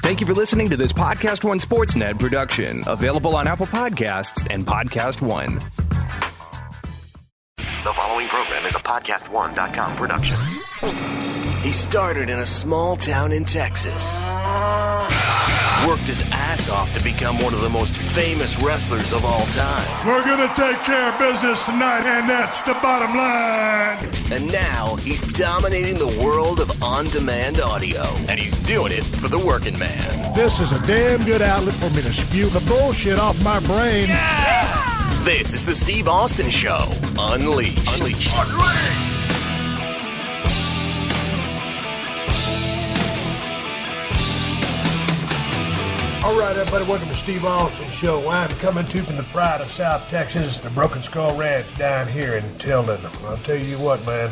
Thank you for listening to this PodcastOne Sportsnet production, available on Apple Podcasts and PodcastOne. The following program is a PodcastOne.com production. He started in a small town in Texas. Worked his ass off to become one of the most famous wrestlers of all time. We're going to take care of business tonight, and that's the bottom line. And now he's dominating the world of on-demand audio. And he's doing it for the working man. This is a damn good outlet for me to spew the bullshit off my brain. Yeah! This is the Steve Austin Show. Unleashed. All right, everybody, welcome to Steve Austin Show. I'm coming to you from the pride of South Texas, the Broken Skull Ranch down here in Tilden. I'll tell you what, man,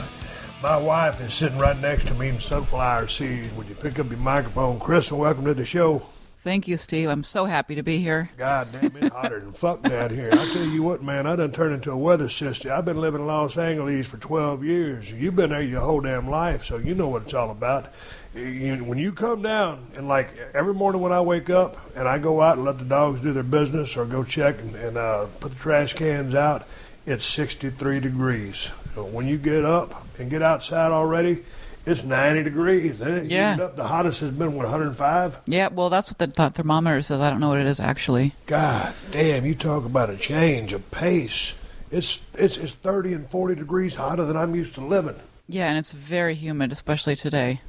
my wife is sitting right next to me in sunflower seeds. Would you pick up your microphone, Chris, and welcome to the show. Thank you, Steve. I'm so happy to be here. God damn, it's hotter than fuck down here. I'll tell you what, man, I done turned into a weather sister. I've been living in Los Angeles for 12 years. You've been there your whole damn life, so you know what it's all about. When you come down, and like every morning when I wake up and I go out and let the dogs do their business or go check and put the trash cans out, it's 63 degrees. So when you get up and get outside already, it's 90 degrees. Then the hottest has been, 105? Yeah, well, that's what the thermometer says. I don't know what it is, actually. God damn, you talk about a change of pace. It's 30 and 40 degrees hotter than I'm used to living. Yeah, and it's very humid, especially today.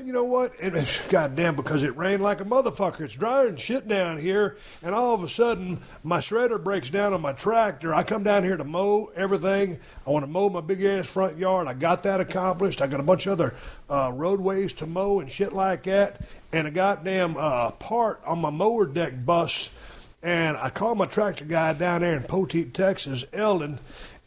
You know what? And it's goddamn, because it rained like a motherfucker. It's drying shit down here, and all of a sudden, my shredder breaks down on my tractor. I come down here to mow everything. I want to mow my big-ass front yard. I got that accomplished. I got a bunch of other roadways to mow and shit like that, and a goddamn part on my mower deck busts, and I call my tractor guy down there in Poteet, Texas, Eldon,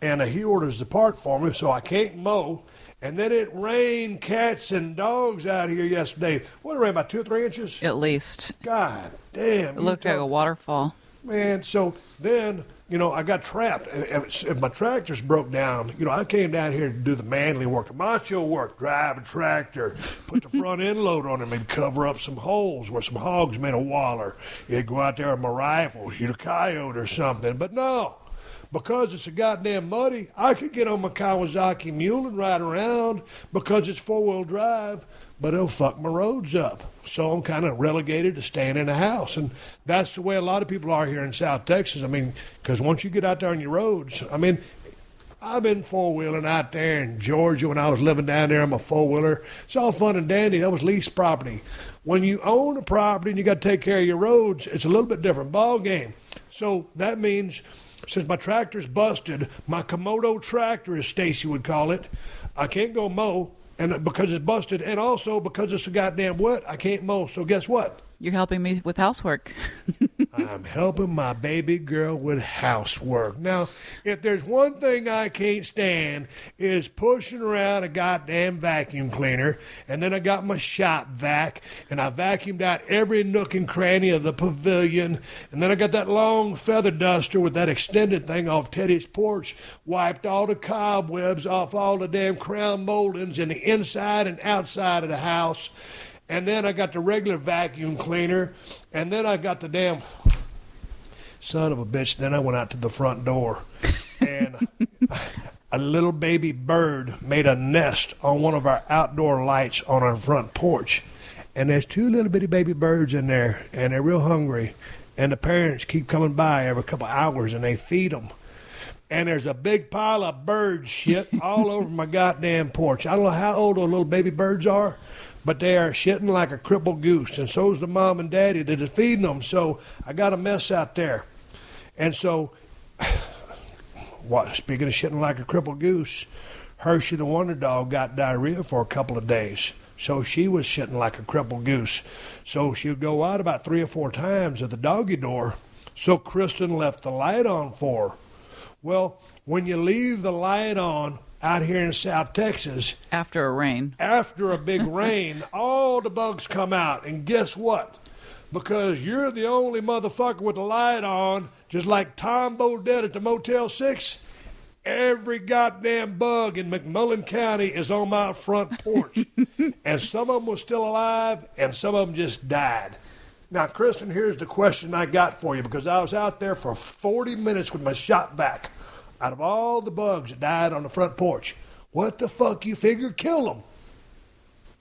and he orders the part for me, so I can't mow. And then it rained cats and dogs out here yesterday. What, it rained about 2 or 3 inches? At least. God damn. It looked like a waterfall. Man, so then, I got trapped. If my tractors broke down, I came down here to do the manly work, the macho work, drive a tractor, put the front end load on it, maybe cover up some holes where some hogs made a waller. You'd go out there with my rifle, shoot a coyote or something. But no. Because it's a goddamn muddy, I could get on my Kawasaki mule and ride around because it's 4-wheel drive, but it'll fuck my roads up. So I'm kind of relegated to staying in the house. And that's the way a lot of people are here in South Texas. Because once you get out there on your roads, I've been 4-wheeling out there in Georgia when I was living down there on my 4-wheeler. It's all fun and dandy. That was leased property. When you own a property and you got to take care of your roads, it's a little bit different ball game. So that means, since my tractor's busted, my Komodo tractor, as Stacy would call it, I can't go mow, and because it's busted, and also because it's so goddamn wet, I can't mow. So guess what? You're helping me with housework. I'm helping my baby girl with housework. Now, if there's one thing I can't stand is pushing around a goddamn vacuum cleaner, and then I got my shop vac, and I vacuumed out every nook and cranny of the pavilion, and then I got that long feather duster with that extended thing off Teddy's porch, wiped all the cobwebs off all the damn crown moldings in the inside and outside of the house. And then I got the regular vacuum cleaner, and then I got the damn son of a bitch. Then I went out to the front door, and a little baby bird made a nest on one of our outdoor lights on our front porch. And there's 2 little bitty baby birds in there, and they're real hungry. And the parents keep coming by every couple hours, and they feed them. And there's a big pile of bird shit all over my goddamn porch. I don't know how old those little baby birds are, but they are shitting like a crippled goose, and so's the mom and daddy that is feeding them. So I got a mess out there. And so, speaking of shitting like a crippled goose, Hershey the Wonder Dog got diarrhea for a couple of days. So she was shitting like a crippled goose. So she would go out about 3 or 4 times at the doggy door. So Kristen left the light on for her. Well, when you leave the light on out here in South Texas, after a big rain, all the bugs come out. And guess what? Because you're the only motherfucker with the light on, just like Tom Bodett at the Motel 6, every goddamn bug in McMullen County is on my front porch. And some of them were still alive, and some of them just died. Now, Kristen, here's the question I got for you, because I was out there for 40 minutes with my shot back. Out of all the bugs that died on the front porch, what the fuck you figure killed them?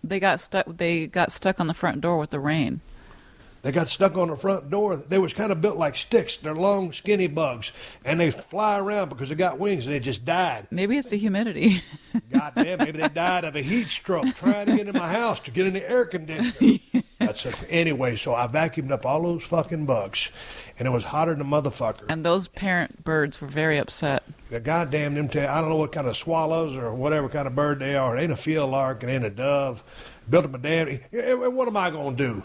They got stuck. They got stuck on the front door with the rain. They got stuck on the front door. They was kind of built like sticks. They're long, skinny bugs, and they fly around because they got wings, and they just died. Maybe it's the humidity. Goddamn, maybe they died of a heat stroke trying to get in my house to get in the air conditioner. That's it. Anyway, so I vacuumed up all those fucking bugs, and it was hotter than a motherfucker. And those parent birds were very upset. Goddamn them! I don't know what kind of swallows or whatever kind of bird they are. It ain't a field lark, it ain't a dove. Built them a damn. What am I gonna do?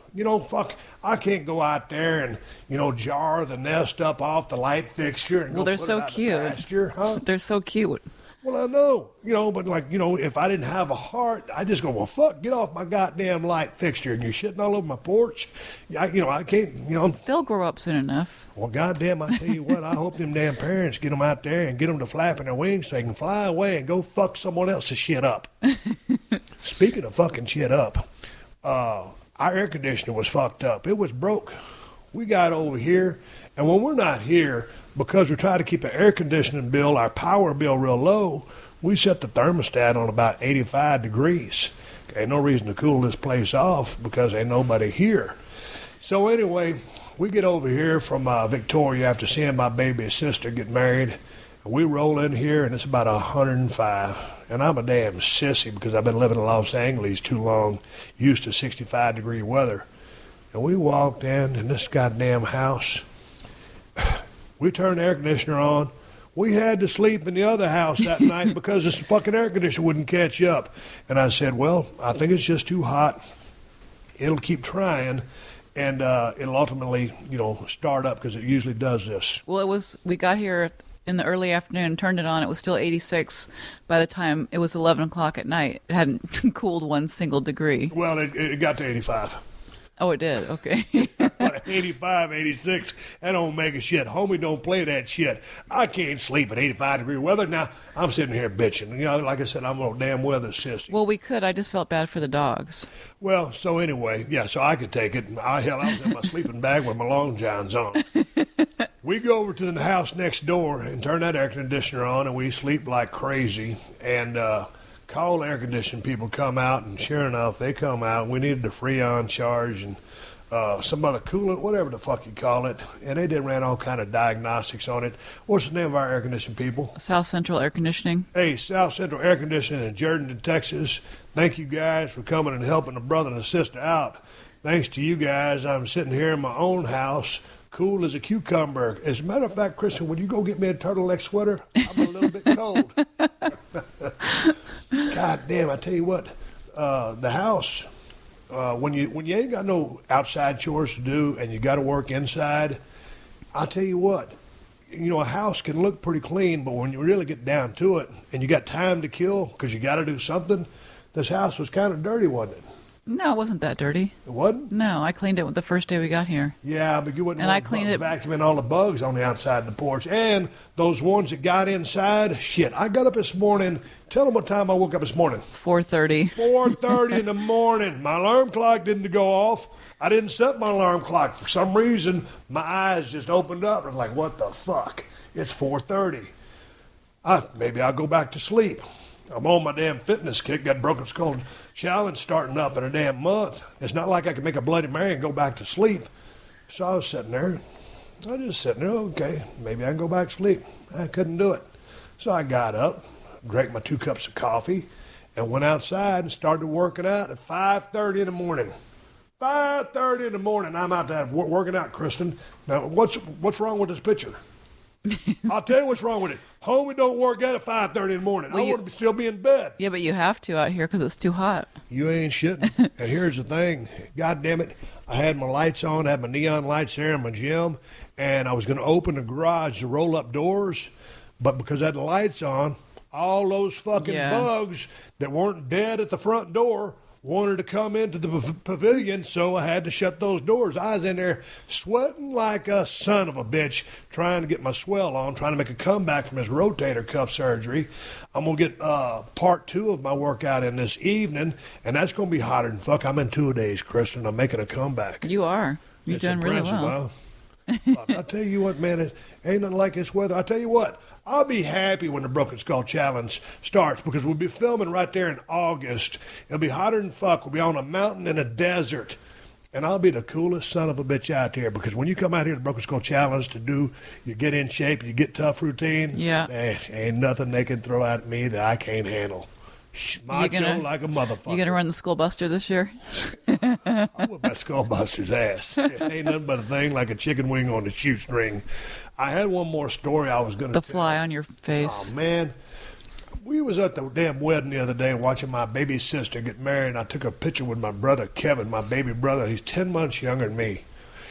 Fuck. I can't go out there and jar the nest up off the light fixture. And well, they're so cute. Pasture, huh? They're so cute. Well, I know, but if I didn't have a heart, I just go, well, fuck, get off my goddamn light fixture, and you're shitting all over my porch. I can't, They'll grow up soon enough. Well, goddamn, I tell you what, I hope them damn parents get them out there and get them to flapping their wings so they can fly away and go fuck someone else's shit up. Speaking of fucking shit up, our air conditioner was fucked up. It was broke. We got over here, and when we're not here, because we try to keep the air conditioning bill, our power bill real low, we set the thermostat on about 85 degrees. Ain't no reason to cool this place off because ain't nobody here. So anyway, we get over here from Victoria after seeing my baby sister get married. And we roll in here, and it's about 105. And I'm a damn sissy because I've been living in Los Angeles too long, used to 65-degree weather. And we walked in this goddamn house. We turned the air conditioner on. We had to sleep in the other house that night because this fucking air conditioner wouldn't catch up. And I said, well, I think it's just too hot. It'll keep trying, and it'll ultimately, start up because it usually does this. Well, we got here in the early afternoon, turned it on. It was still 86 by the time it was 11 o'clock at night. It hadn't cooled one single degree. Well, it got to 85. Oh, it did? Okay. 85, 86, that don't make a shit. Homie don't play that shit. I can't sleep at 85-degree weather. Now, I'm sitting here bitching. Like I said, I'm a damn weather sissy. Well, we could. I just felt bad for the dogs. Well, so anyway, so I could take it. I was in my sleeping bag with my long johns on. We go over to the house next door and turn that air conditioner on, and we sleep like crazy. And call the air conditioning people come out, and sure enough, they come out. We needed a Freon charge and some other coolant, whatever the fuck you call it. And they did ran all kind of diagnostics on it. What's the name of our air conditioning people? South Central Air Conditioning. Hey, South Central Air Conditioning in Jordan, Texas. Thank you guys for coming and helping a brother and a sister out. Thanks to you guys, I'm sitting here in my own house, cool as a cucumber. As a matter of fact, Kristen, would you go get me a turtleneck sweater? I'm a little bit cold. God damn, I tell you what, the house, when you ain't got no outside chores to do and you got to work inside, I tell you what, a house can look pretty clean, but when you really get down to it and you got time to kill because you got to do something, this house was kind of dirty, wasn't it? No, it wasn't that dirty. It wasn't? No, I cleaned it the first day we got here. Yeah, but you wouldn't and want I cleaned it vacuuming all the bugs on the outside of the porch. And those ones that got inside, shit. I got up this morning. Tell them what time I woke up this morning. 4:30. 4:30 in the morning. My alarm clock didn't go off. I didn't set my alarm clock. For some reason, my eyes just opened up. I was like, what the fuck? It's 4:30. Maybe I'll go back to sleep. I'm on my damn fitness kick, got broken skull challenge starting up in a damn month. It's not like I can make a Bloody Mary and go back to sleep. So I was sitting there. Okay, maybe I can go back to sleep. I couldn't do it. So I got up, drank my 2 cups of coffee, and went outside and started working out at 5:30 in the morning. 5:30 in the morning, I'm out there working out, Kristen. Now, what's wrong with this picture? I'll tell you what's wrong with it. Homie don't work out at 5:30 in the morning. Well, I want to still be in bed. Yeah, but you have to out here because it's too hot. You ain't shitting. And here's the thing. God damn it. I had my lights on. I had my neon lights there in my gym. And I was going to open the garage to roll up doors. But because I had the lights on, all those fucking bugs that weren't dead at the front door wanted to come into the pavilion, so I had to shut those doors. I was in there sweating like a son of a bitch, trying to get my swell on, trying to make a comeback from this rotator cuff surgery. I'm going to get part 2 of my workout in this evening, and that's going to be hotter than fuck. I'm in 2 days, Kristen. I'm making a comeback. You are. You're It's doing really impressive, well. Huh? I tell you what, man, it ain't nothing like this weather. I tell you what, I'll be happy when the Broken Skull Challenge starts because we'll be filming right there in August. It'll be hotter than fuck. We'll be on a mountain in a desert. And I'll be the coolest son of a bitch out there because when you come out here to the Broken Skull Challenge to do, you get in shape, you get tough routine. Yeah. Ain't nothing they can throw at me that I can't handle. Macho like a motherfucker. You gonna run the Skull Buster this year? I whip that Skullbuster's ass. It ain't nothing but a thing like a chicken wing on a shoestring. I had one more story I was going to The fly on your face. Oh, man. We was at the damn wedding the other day watching my baby sister get married, and I took a picture with my brother, Kevin, my baby brother. He's 10 months younger than me.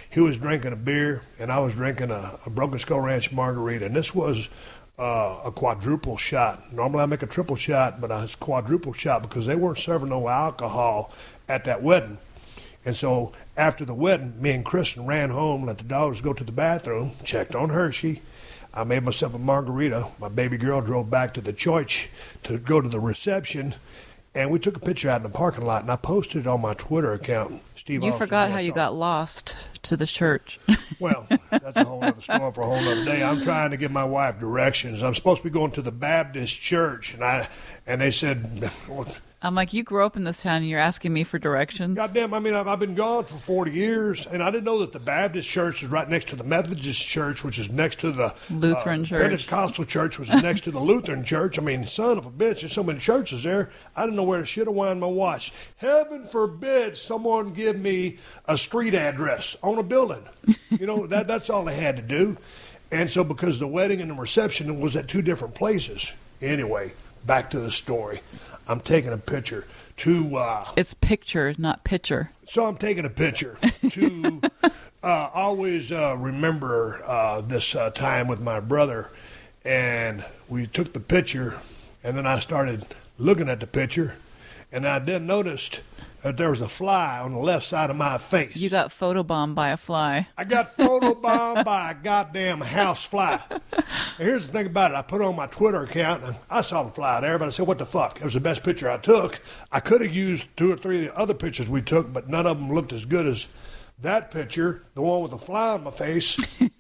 He was drinking a beer, and I was drinking a Broken Skull Ranch margarita, and this was a quadruple shot. Normally I make a triple shot, but it's quadruple shot because they weren't serving no alcohol at that wedding. And so after the wedding, me and Kristen ran home, let the daughters go to the bathroom, checked on Hershey. I made myself a margarita. My baby girl drove back to the church to go to the reception, and we took a picture out in the parking lot, and I posted it on my Twitter account. Steve You Austin, forgot yes, how you I- got lost to the church. Well, that's a whole other story for a whole other day. I'm trying to give my wife directions. I'm supposed to be going to the Baptist church, and they said, I'm like, you grew up in this town and you're asking me for directions? goddamn, I mean, I've been gone for 40 years, and I didn't know that the Baptist church is right next to the Methodist church, which is next to the Lutheran church. Pentecostal church, which is next to the Lutheran church. I mean, son of a bitch, there's so many churches there. I didn't know where to shit or wind my watch. Heaven forbid someone give me a street address on a building. You know, that's all they had to do. And so because the wedding and the reception was at two different places. Anyway, back to the story. I'm taking a picture to... It's picture, not picture. So I'm taking a picture to always remember this time with my brother. And we took the picture, and then I started looking at the picture, and I then noticed that there was a fly on the left side of my face. You got photobombed by a fly. I got photobombed by a goddamn house fly. And here's the thing about it. I put it on my Twitter account, and I saw the fly there, but I said, what the fuck? It was the best picture I took. I could have used 2 or 3 of the other pictures we took, but none of them looked as good as that picture, the one with the fly on my face.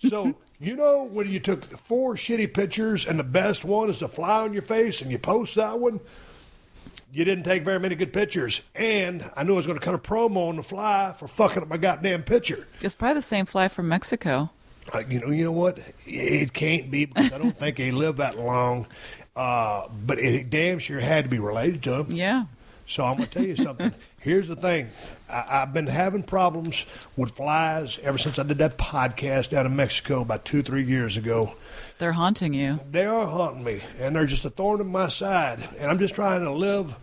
So, you know, when you took 4 shitty pictures and the best one is the fly on your face and you post that one, you didn't take very many good pictures. And I knew I was going to cut a promo on the fly for fucking up my goddamn picture. It's probably the same fly from Mexico. You know what? It can't be because I don't think they live that long. But it damn sure had to be related to them. Yeah. So I'm going to tell you something. Here's the thing. I've been having problems with flies ever since I did that podcast down in Mexico about 2-3 years ago. They're haunting you. They are haunting me, and they're just a thorn in my side. And I'm just trying to live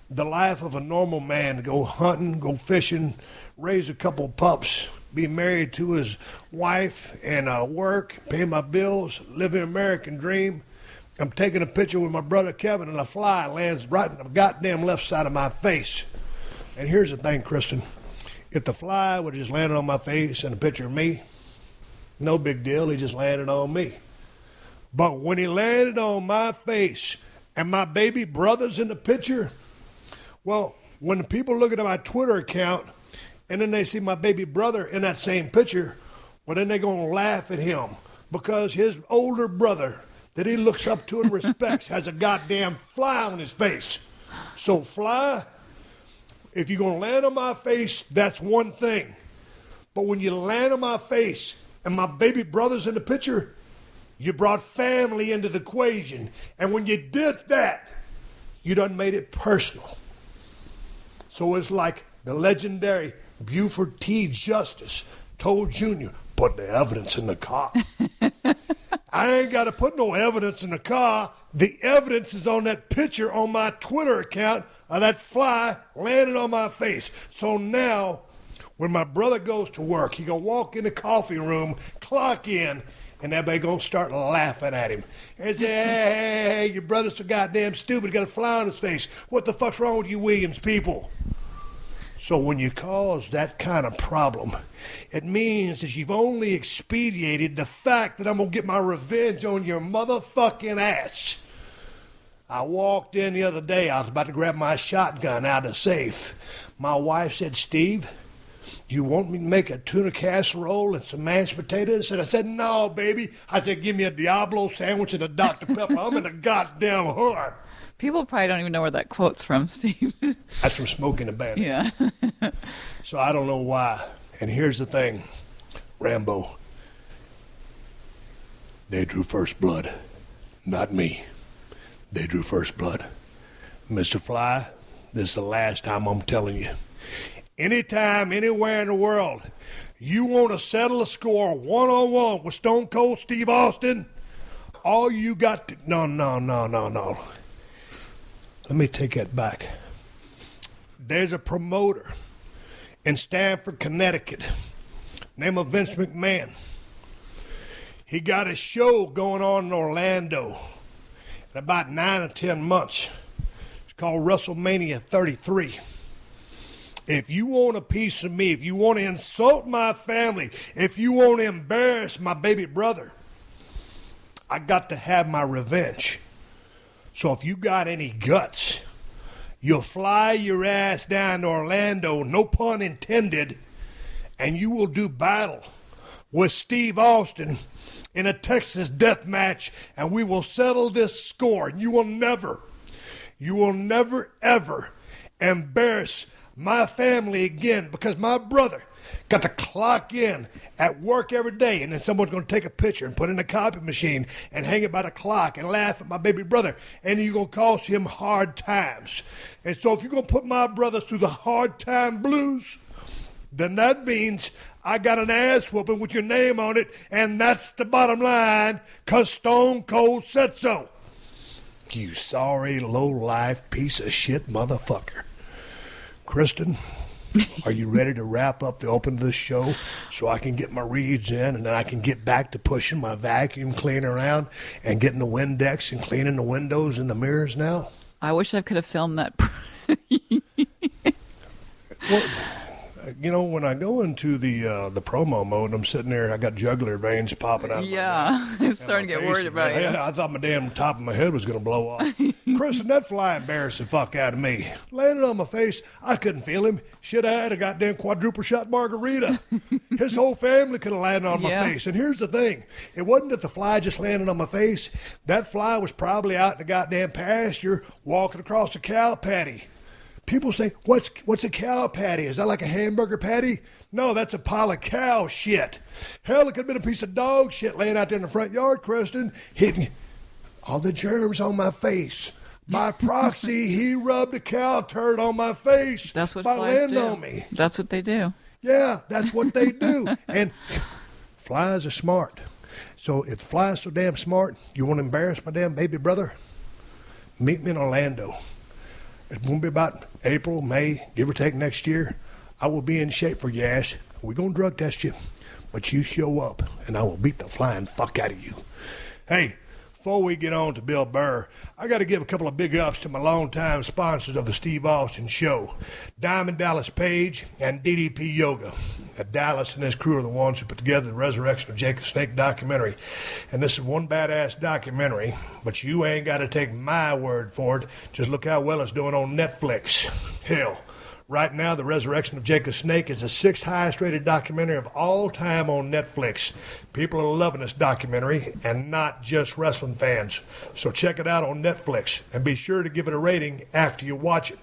the life of a normal man, to go hunting, go fishing, raise a couple pups, be married to his wife, and work, pay my bills, live the American dream. I'm taking a picture with my brother Kevin, and a fly lands right in the goddamn left side of my face. And here's the thing, Kristen. If the fly would have just landed on my face and a picture of me, no big deal. He just landed on me. But when he landed on my face and my baby brother's in the picture, well, when the people look at my Twitter account and then they see my baby brother in that same picture, well, then they're going to laugh at him because his older brother that he looks up to and respects has a goddamn fly on his face. So, fly, if you're going to land on my face, that's one thing. But when you land on my face and my baby brother's in the picture, you brought family into the equation. And when you did that, you done made it personal. So it's like the legendary Buford T. Justice told Junior, put the evidence in the car. I ain't got to put no evidence in the car. The evidence is on that picture on my Twitter account of that fly landing on my face. So now, when my brother goes to work, he gonna walk in the coffee room, clock in, and everybody gonna start laughing at him. And say, hey, your brother's so goddamn stupid, got a fly on his face. What the fuck's wrong with you Williams people? So when you cause that kind of problem, it means that you've only expedited the fact that I'm going to get my revenge on your motherfucking ass. I walked in the other day. I was about to grab my shotgun out of the safe. My wife said, Steve, you want me to make a tuna casserole and some mashed potatoes? And I said, no, baby. I said, give me a Diablo sandwich and a Dr. Pepper. I'm in a goddamn whore. People probably don't even know where that quote's from, Steve. That's from Smoking the Bandit. Yeah. So I don't know why. And here's the thing, Rambo. They drew first blood, not me. They drew first blood. Mr. Fly, this is the last time I'm telling you. Anytime, anywhere in the world, you want to settle a score one-on-one with Stone Cold Steve Austin, all you got to... No. Let me take that back. There's a promoter in Stamford, Connecticut, name of Vince McMahon. He got a show going on in Orlando in about 9 or 10 months. It's called WrestleMania 33. If you want a piece of me, if you want to insult my family, if you want to embarrass my baby brother, I got to have my revenge. So if you got any guts, you'll fly your ass down to Orlando, no pun intended, and you will do battle with Steve Austin in a Texas death match, and we will settle this score. And you will never, ever embarrass my family again, because my brother got to clock in at work every day, and then someone's going to take a picture and put it in a copy machine and hang it by the clock and laugh at my baby brother, and you're going to cause him hard times. And so if you're going to put my brother through the hard time blues, then that means I got an ass whooping with your name on it, and that's the bottom line, because Stone Cold said so. You sorry, low-life piece of shit motherfucker. Kristen, are you ready to wrap up the open of this show so I can get my reads in, and then I can get back to pushing my vacuum cleaner around and getting the Windex and cleaning the windows and the mirrors now? I wish I could have filmed that. Well, you know, when I go into the promo mode, I'm sitting there, I got jugular veins popping out of my mouth. I'm starting to get worried about you. I thought my damn top of my head was going to blow off. Kristen, that fly embarrassed the fuck out of me. Landed on my face, I couldn't feel him. Shit, I had a goddamn quadruple shot margarita. His whole family could have landed on my face. And here's the thing. It wasn't that the fly just landed on my face. That fly was probably out in the goddamn pasture walking across the cow patty. People say, what's a cow patty? Is that like a hamburger patty? No, that's a pile of cow shit. Hell, it could have been a piece of dog shit laying out there in the front yard, Kristen, hitting all the germs on my face. By proxy, he rubbed a cow turd on my face. That's what by flies landing do. on me. That's what they do. Yeah, that's what they do. And flies are smart. So if the fly's so damn smart, you want to embarrass my damn baby brother? Meet me in Orlando. It won't be about April, May, give or take next year. I will be in shape for your ass. We're going to drug test you. But you show up, and I will beat the flying fuck out of you. Hey, before we get on to Bill Burr, I got to give a couple of big ups to my longtime sponsors of the Steve Austin Show, Diamond Dallas Page and DDP Yoga. Dallas and his crew are the ones who put together the Resurrection of Jake the Snake documentary. And this is one badass documentary, but you ain't got to take my word for it. Just look how well it's doing on Netflix. Hell, right now, The Resurrection of Jake the Snake is the 6th highest rated documentary of all time on Netflix. People are loving this documentary, and not just wrestling fans. So check it out on Netflix, and be sure to give it a rating after you watch it.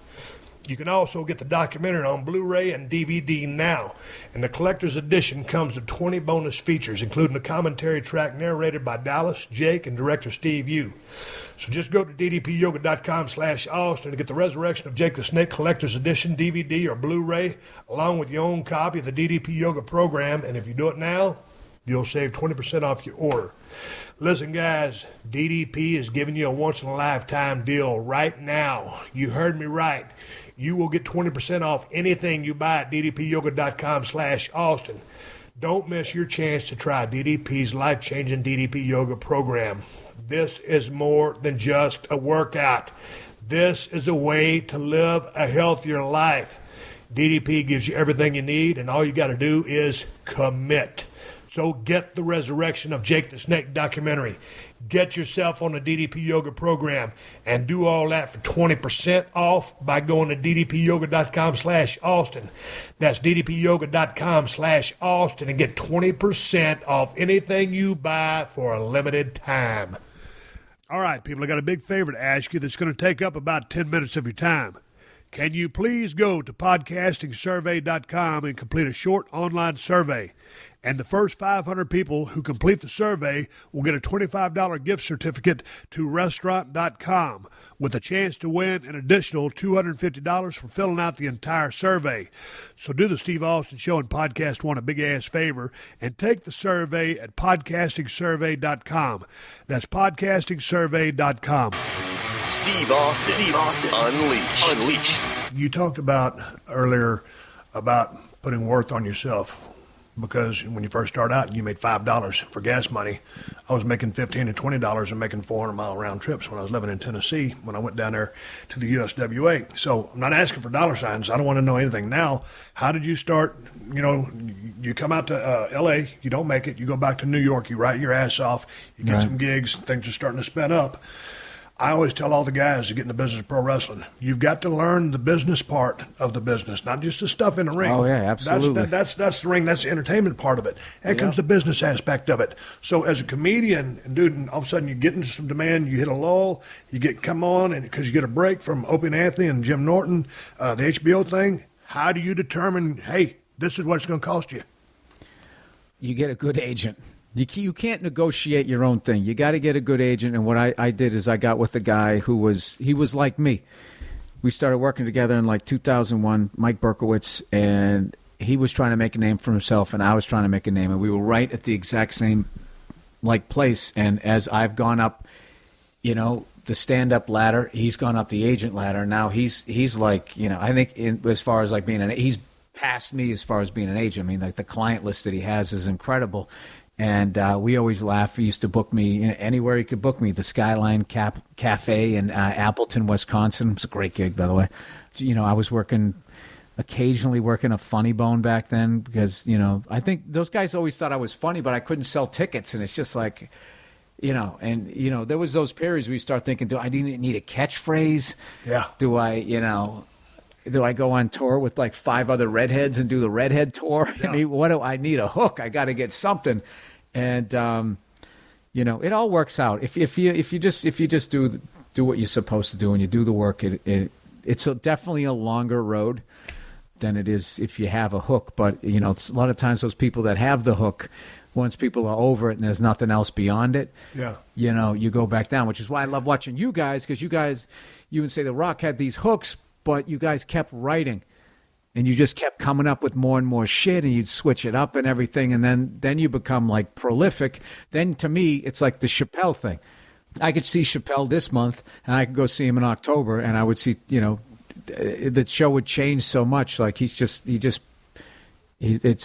You can also get the documentary on Blu-ray and DVD now, and the collector's edition comes with 20 bonus features, including a commentary track narrated by Dallas, Jake, and director Steve Yu. So just go to ddpyoga.com/Austin to get the Resurrection of Jake the Snake Collector's Edition DVD or Blu-ray, along with your own copy of the DDP Yoga program, and if you do it now, you'll save 20% off your order. Listen, guys, DDP is giving you a once-in-a-lifetime deal right now. You heard me right. You will get 20% off anything you buy at ddpyoga.com/Austin. Don't miss your chance to try DDP's life-changing DDP Yoga program. This is more than just a workout. This is a way to live a healthier life. DDP gives you everything you need, and all you got to do is commit. So get the Resurrection of Jake the Snake documentary. Get yourself on the DDP Yoga program and do all that for 20% off by going to ddpyoga.com/Austin. That's ddpyoga.com/Austin and get 20% off anything you buy for a limited time. All right, people, I got a big favor to ask you that's going to take up about 10 minutes of your time. Can you please go to podcastingsurvey.com and complete a short online survey? And the first 500 people who complete the survey will get a $25 gift certificate to restaurant.com with a chance to win an additional $250 for filling out the entire survey. So do the Steve Austin Show and Podcast One a big-ass favor and take the survey at podcastingsurvey.com. That's podcastingsurvey.com. Steve Austin. Unleashed. You talked about earlier about putting worth on yourself. Because when you first start out, you made $5 for gas money. I was making $15 to $20 and making 400-mile round trips when I was living in Tennessee when I went down there to the USWA. So I'm not asking for dollar signs. I don't want to know anything now. How did you start? You know, you come out to L.A., you don't make it. You go back to New York, you write your ass off, you get some gigs, things are starting to spin up. I always tell all the guys to get in the business of pro wrestling, you've got to learn the business part of the business, not just the stuff in the ring. Oh, yeah, absolutely. That's the ring. That's the entertainment part of it. And comes the business aspect of it. So as a comedian, and dude, and all of a sudden you get into some demand, you hit a lull, you come on, and because you get a break from Opie and Anthony and Jim Norton, the HBO thing, how do you determine, hey, this is what it's going to cost you? You get a good agent. You can't negotiate your own thing. You got to get a good agent. And what I did is I got with a guy he was like me. We started working together in like 2001, Mike Berkowitz, and he was trying to make a name for himself, and I was trying to make a name, and we were right at the exact same like place. And as I've gone up, you know, the stand-up ladder, he's gone up the agent ladder. Now he's like, you know, I think as far as like he's past me as far as being an agent. I mean, like the client list that he has is incredible. And we always laugh. He used to book me anywhere he could book me. The Skyline Cafe in Appleton, Wisconsin. It was a great gig, by the way. You know, I was occasionally working a Funny Bone back then because, you know, I think those guys always thought I was funny, but I couldn't sell tickets. And it's just like, you know, and, you know, there was those periods where you start thinking, do I need a catchphrase? Yeah. Do I go on tour with like 5 other redheads and do the redhead tour? Yeah. I mean, what do I need? A hook? I got to get something. And, you know, it all works out. If you just do what you're supposed to do and you do the work, it's definitely a longer road than it is if you have a hook. But, you know, it's a lot of times those people that have the hook, once people are over it and there's nothing else beyond it, you know, you go back down, which is why I love watching you guys, because you would say The Rock had these hooks, but you guys kept writing, and you just kept coming up with more and more shit, and you'd switch it up and everything, and then you become, like, prolific. Then, to me, it's like the Chappelle thing. I could see Chappelle this month, and I could go see him in October, and I would see, you know, the show would change so much. Like, it's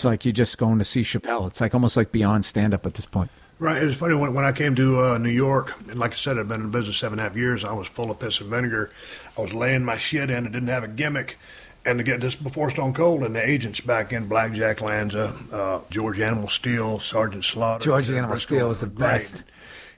like you're just going to see Chappelle. It's like almost like beyond stand-up at this point. Right. It was funny when I came to New York, and like I said, I'd been in business 7.5 years. I was full of piss and vinegar. I was laying my shit in. I didn't have a gimmick. And to get this before Stone Cold and the agents back in, Blackjack Lanza, George Animal Steel, Sergeant Slaughter. George Animal Steel was the best.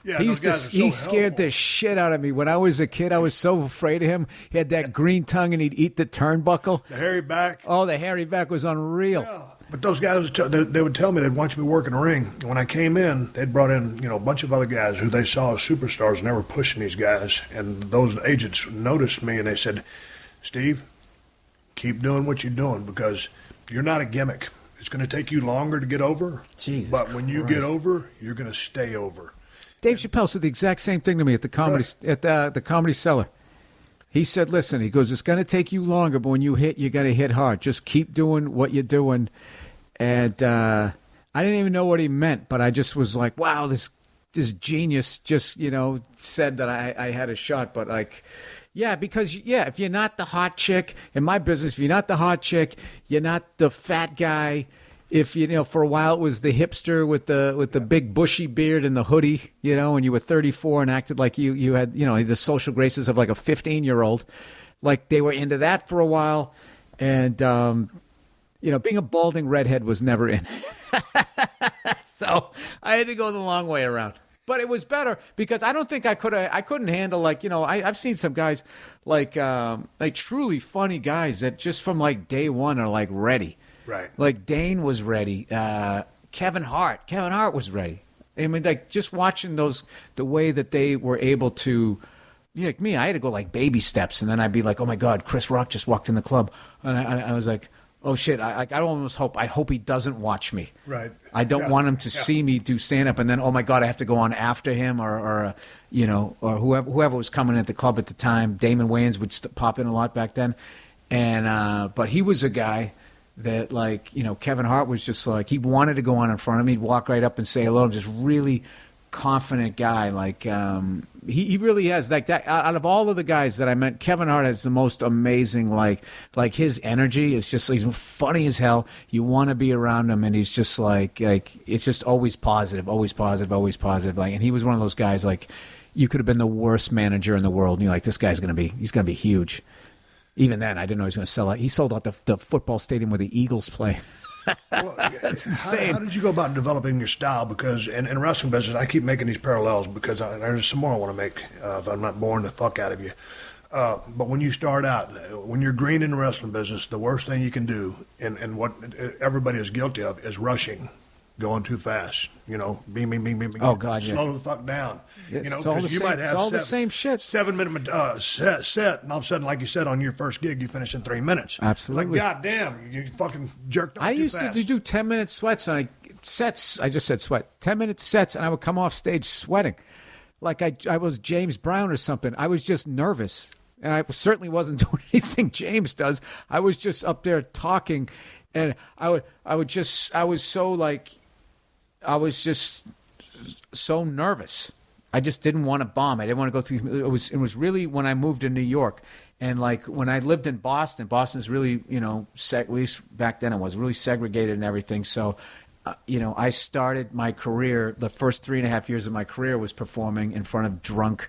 Yeah, he scared the shit out of me. When I was a kid, I was so afraid of him. He had that green tongue, and he'd eat the turnbuckle. The hairy back. Oh, the hairy back was unreal. Yeah. But those guys, they would tell me they'd watch me work in the ring. And when I came in, they'd brought in, you know, a bunch of other guys who they saw as superstars, and they were pushing these guys. And those agents noticed me, and they said, Steve, keep doing what you're doing, because you're not a gimmick. It's going to take you longer to get over. Jesus but when you get over, you're going to stay over. Dave Chappelle said the exact same thing to me at the comedy at the Comedy Cellar. He said, listen, he goes, it's going to take you longer, but when you hit, you got to hit hard. Just keep doing what you're doing. And I didn't even know what he meant, but I just was like, wow, this genius just, you know, said that I had a shot. But like, yeah, because, yeah, if you're not the hot chick, in my business, if you're not the hot chick, you're not the fat guy. If, you know, for a while it was the hipster with the big bushy beard and the hoodie, you know, and you were 34 and acted like you had, you know, the social graces of like a 15-year-old. Like they were into that for a while. And, you know, being a balding redhead was never in. So I had to go the long way around. But it was better because I don't think I couldn't handle, like, I've seen some guys like truly funny guys that just from like day one are like ready. Right. Like Dane was ready. Kevin Hart was ready. I mean, like just watching the way that they were able to, like me, I had to go like baby steps, and then I'd be like, oh my God, Chris Rock just walked in the club, and I was like, oh shit, I almost hope he doesn't watch me. Right. I don't want him to see me do stand up, and then oh my God, I have to go on after him, or whoever was coming at the club at the time. Damon Wayans would pop in a lot back then, and but he was a guy that, like, Kevin Hart was just like, he wanted to go on in front of me. He'd walk right up and say hello. Just really confident guy. Like, he really has, like, that. Out of all of the guys that I met, Kevin Hart has the most amazing, like his energy is just, he's funny as hell. You want to be around him, and he's just like it's just always positive, always positive, always positive. Like, and he was one of those guys, like, you could have been the worst manager in the world, and you're like, this guy's he's gonna be huge. Even then, I didn't know he was going to sell out. He sold out the football stadium where the Eagles play. Well, That's insane. How did you go about developing your style? Because in wrestling business, I keep making these parallels because there's some more I want to make if I'm not boring the fuck out of you. But when you start out, when you're green in the wrestling business, the worst thing you can do, and what everybody is guilty of, is rushing. Going too fast, beam. Oh God, yeah. Slow the fuck down. It's all the you same, might have it's all the same shit. 7 minute set, and all of a sudden, like you said, on your first gig, you finish in 3 minutes. Absolutely. Like, goddamn, you fucking jerked off. I too used fast. to do 10-minute sweats, and I just said sweat. 10-minute sets, and I would come off stage sweating, like I was James Brown or something. I was just nervous, and I certainly wasn't doing anything James does. I was just up there talking, and I was just so nervous. I just didn't want to bomb. I didn't want to go through. It was really when I moved to New York, and like when I lived in Boston. Boston's really, at least back then it was really segregated and everything. So, I started my career. The first 3.5 years of my career was performing in front of drunk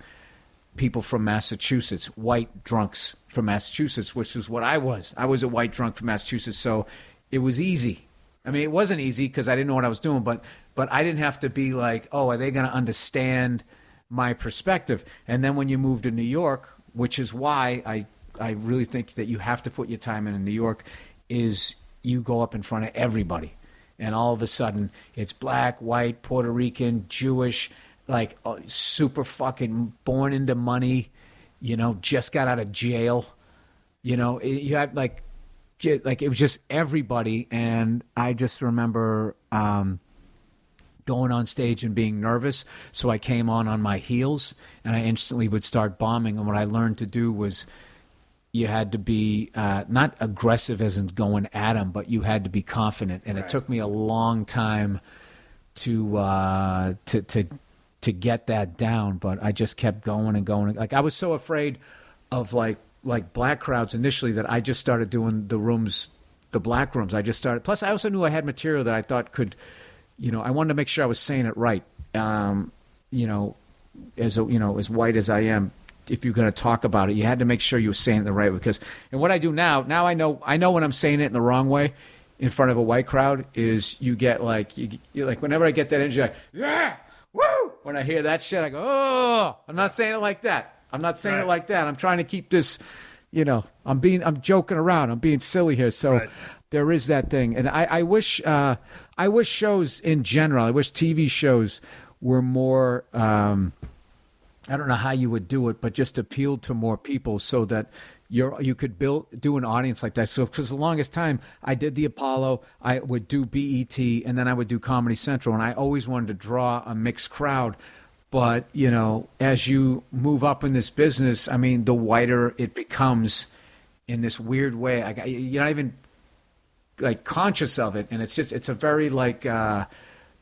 people from Massachusetts, white drunks from Massachusetts, which is what I was. I was a white drunk from Massachusetts, so it was easy. I mean, it wasn't easy because I didn't know what I was doing, but I didn't have to be like, oh, are they going to understand my perspective? And then when you move to New York, which is why I really think that you have to put your time in New York, is you go up in front of everybody. And all of a sudden, it's black, white, Puerto Rican, Jewish, like super fucking born into money, just got out of jail. You have like it was just everybody, and I just remember going on stage and being nervous, so I came on my heels, and I instantly would start bombing, and what I learned to do was you had to be not aggressive as in going at them, but you had to be confident, and It took me a long time to get that down, but I just kept going and going. Like, I was so afraid of like black crowds initially that I just started doing the black rooms. I just started. Plus, I also knew I had material that I thought could, I wanted to make sure I was saying it right. As white as I am, if you're going to talk about it, you had to make sure you were saying it the right way. And what I do now I know when I'm saying it in the wrong way in front of a white crowd is you get like, you're like, whenever I get that energy, like, yeah, woo! When I hear that shit, I go, oh, I'm not saying it like that. I'm not saying it like that. I'm trying to keep this, I'm joking around. I'm being silly here. So there is that thing. And I wish shows in general, I wish TV shows were more, I don't know how you would do it, but just appealed to more people so that you could do an audience like that. So for the longest time, I did the Apollo, I would do BET, and then I would do Comedy Central. And I always wanted to draw a mixed crowd. But, as you move up in this business, I mean, the whiter it becomes in this weird way. You're not even, like, conscious of it. And it's a very, like,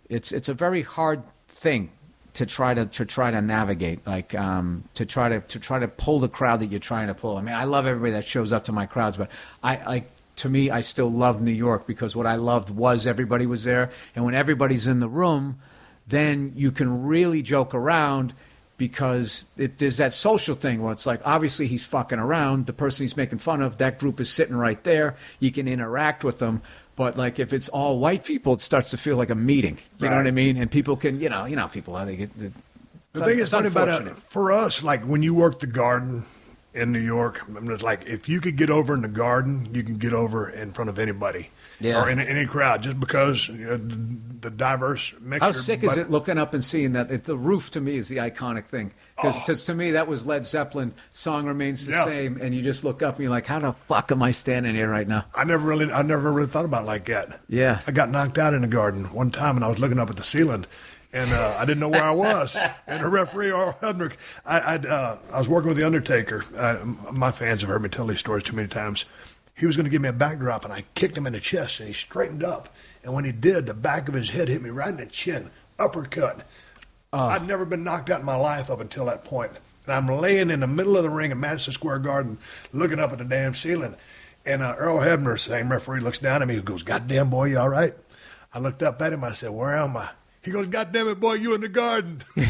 it's a very hard thing to try to navigate, like, to try to pull the crowd that you're trying to pull. I mean, I love everybody that shows up to my crowds, but to me, I still love New York because what I loved was everybody was there. And when everybody's in the room, then you can really joke around because there's that social thing where it's like, obviously he's fucking around. The person he's making fun of, that group is sitting right there. You can interact with them. But like if it's all white people, it starts to feel like a meeting. You know what I mean? And people can, you know people how they get. The thing is funny about it, for us, like when you work the Garden in New York, I mean, it's like if you could get over in the Garden, you can get over in front of anybody. Yeah. Or in any crowd, just because the diverse mixture. How sick is it looking up and seeing that? The roof to me is the iconic thing. Because to me, that was Led Zeppelin. Song remains the same, and you just look up and you're like, how the fuck am I standing here right now? I never really thought about it like that. Yeah. I got knocked out in the Garden one time, and I was looking up at the ceiling, and I didn't know where I was. And the referee, Earl Hebner, I was working with The Undertaker. My fans have heard me tell these stories too many times. He was going to give me a backdrop, and I kicked him in the chest, and he straightened up. And when he did, the back of his head hit me right in the chin, uppercut. I'd never been knocked out in my life up until that point. And I'm laying in the middle of the ring in Madison Square Garden, looking up at the damn ceiling. And Earl Hebner, same referee, looks down at me. He goes, "Goddamn, boy, you all right?" I looked up at him. I said, "Where am I?" He goes, "Goddamn it, boy, you in the Garden." So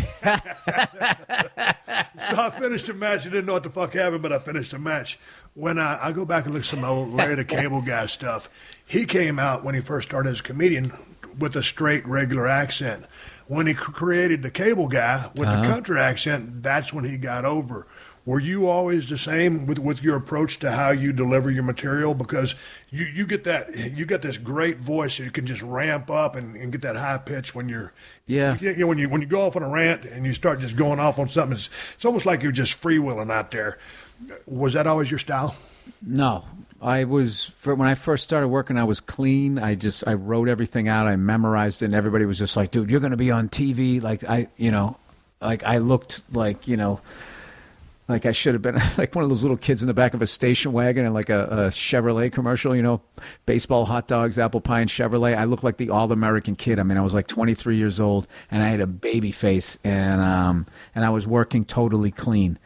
I finished the match. I didn't know what the fuck happened, but I finished the match. When I go back and look at some old Larry the Cable Guy stuff, he came out when he first started as a comedian with a straight, regular accent. When he created the Cable Guy with the country accent, that's when he got over. Were you always the same with your approach to how you deliver your material? Because you get this great voice, so you can just ramp up and get that high pitch when you're when you go off on a rant and you start just going off on something. It's almost like you're just freewheeling out there. Was that always your style? No. When I first started working, I was clean. I wrote everything out. I memorized it, and everybody was just like, "Dude, you're going to be on TV." Like I looked like, like I should have been like one of those little kids in the back of a station wagon and like a Chevrolet commercial, baseball, hot dogs, apple pie, and Chevrolet. I looked like the all-American kid. I mean, I was like 23 years old, and I had a baby face, and I was working totally clean.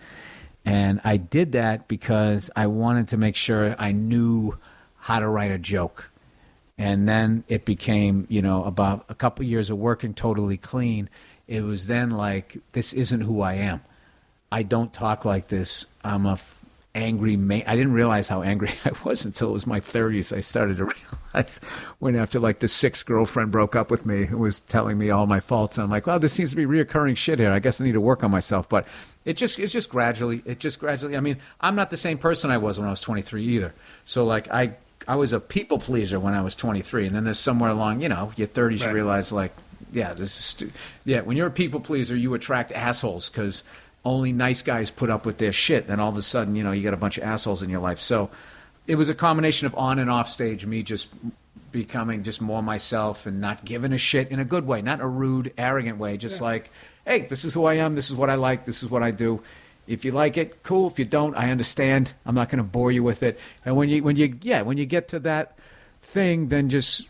And I did that because I wanted to make sure I knew how to write a joke. And then it became, about a couple years of working totally clean. It was then like, this isn't who I am. I don't talk like this. I'm a angry man. I didn't realize how angry I was until it was my 30s. I started to realize when after like the sixth girlfriend broke up with me, who was telling me all my faults. And I'm like, well, this seems to be reoccurring shit here. I guess I need to work on myself. But it's just gradually. I mean, I'm not the same person I was when I was 23 either. So like I was a people pleaser when I was 23. And then there's somewhere along, your 30s, right. You realize like, when you're a people pleaser, you attract assholes because only nice guys put up with their shit. Then all of a sudden, you got a bunch of assholes in your life. So it was a combination of on and off stage, me just becoming just more myself and not giving a shit in a good way, not a rude, arrogant way. Just like, hey, this is who I am. This is what I like. This is what I do. If you like it, cool. If you don't, I understand. I'm not going to bore you with it. And when you get to that thing, then just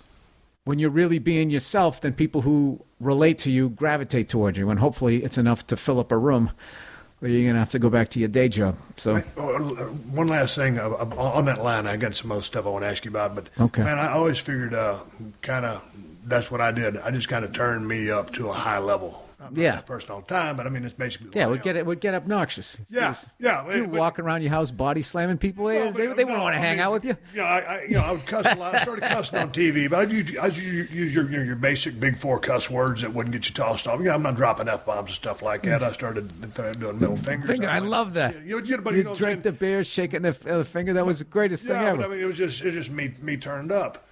when you're really being yourself, then people who relate to you gravitate towards you. And hopefully it's enough to fill up a room. Or you're going to have to go back to your day job. So, one last thing on that line, I got some other stuff I want to ask you about. But, man, I always figured that's what I did. I just kind of turned me up to a high level. I'm not first all the time, but I mean, it's basically it would get obnoxious. You walking around your house body slamming people, they wouldn't want to hang out with you. I would cuss a lot. I started cussing on TV, but I'd use your basic big four cuss words that wouldn't get you tossed off. I'm not dropping F-bombs and stuff like that. I started doing middle fingers. I love that. You drank the beer, shaking the finger. That was the greatest thing ever. But I mean, it was just me turned up.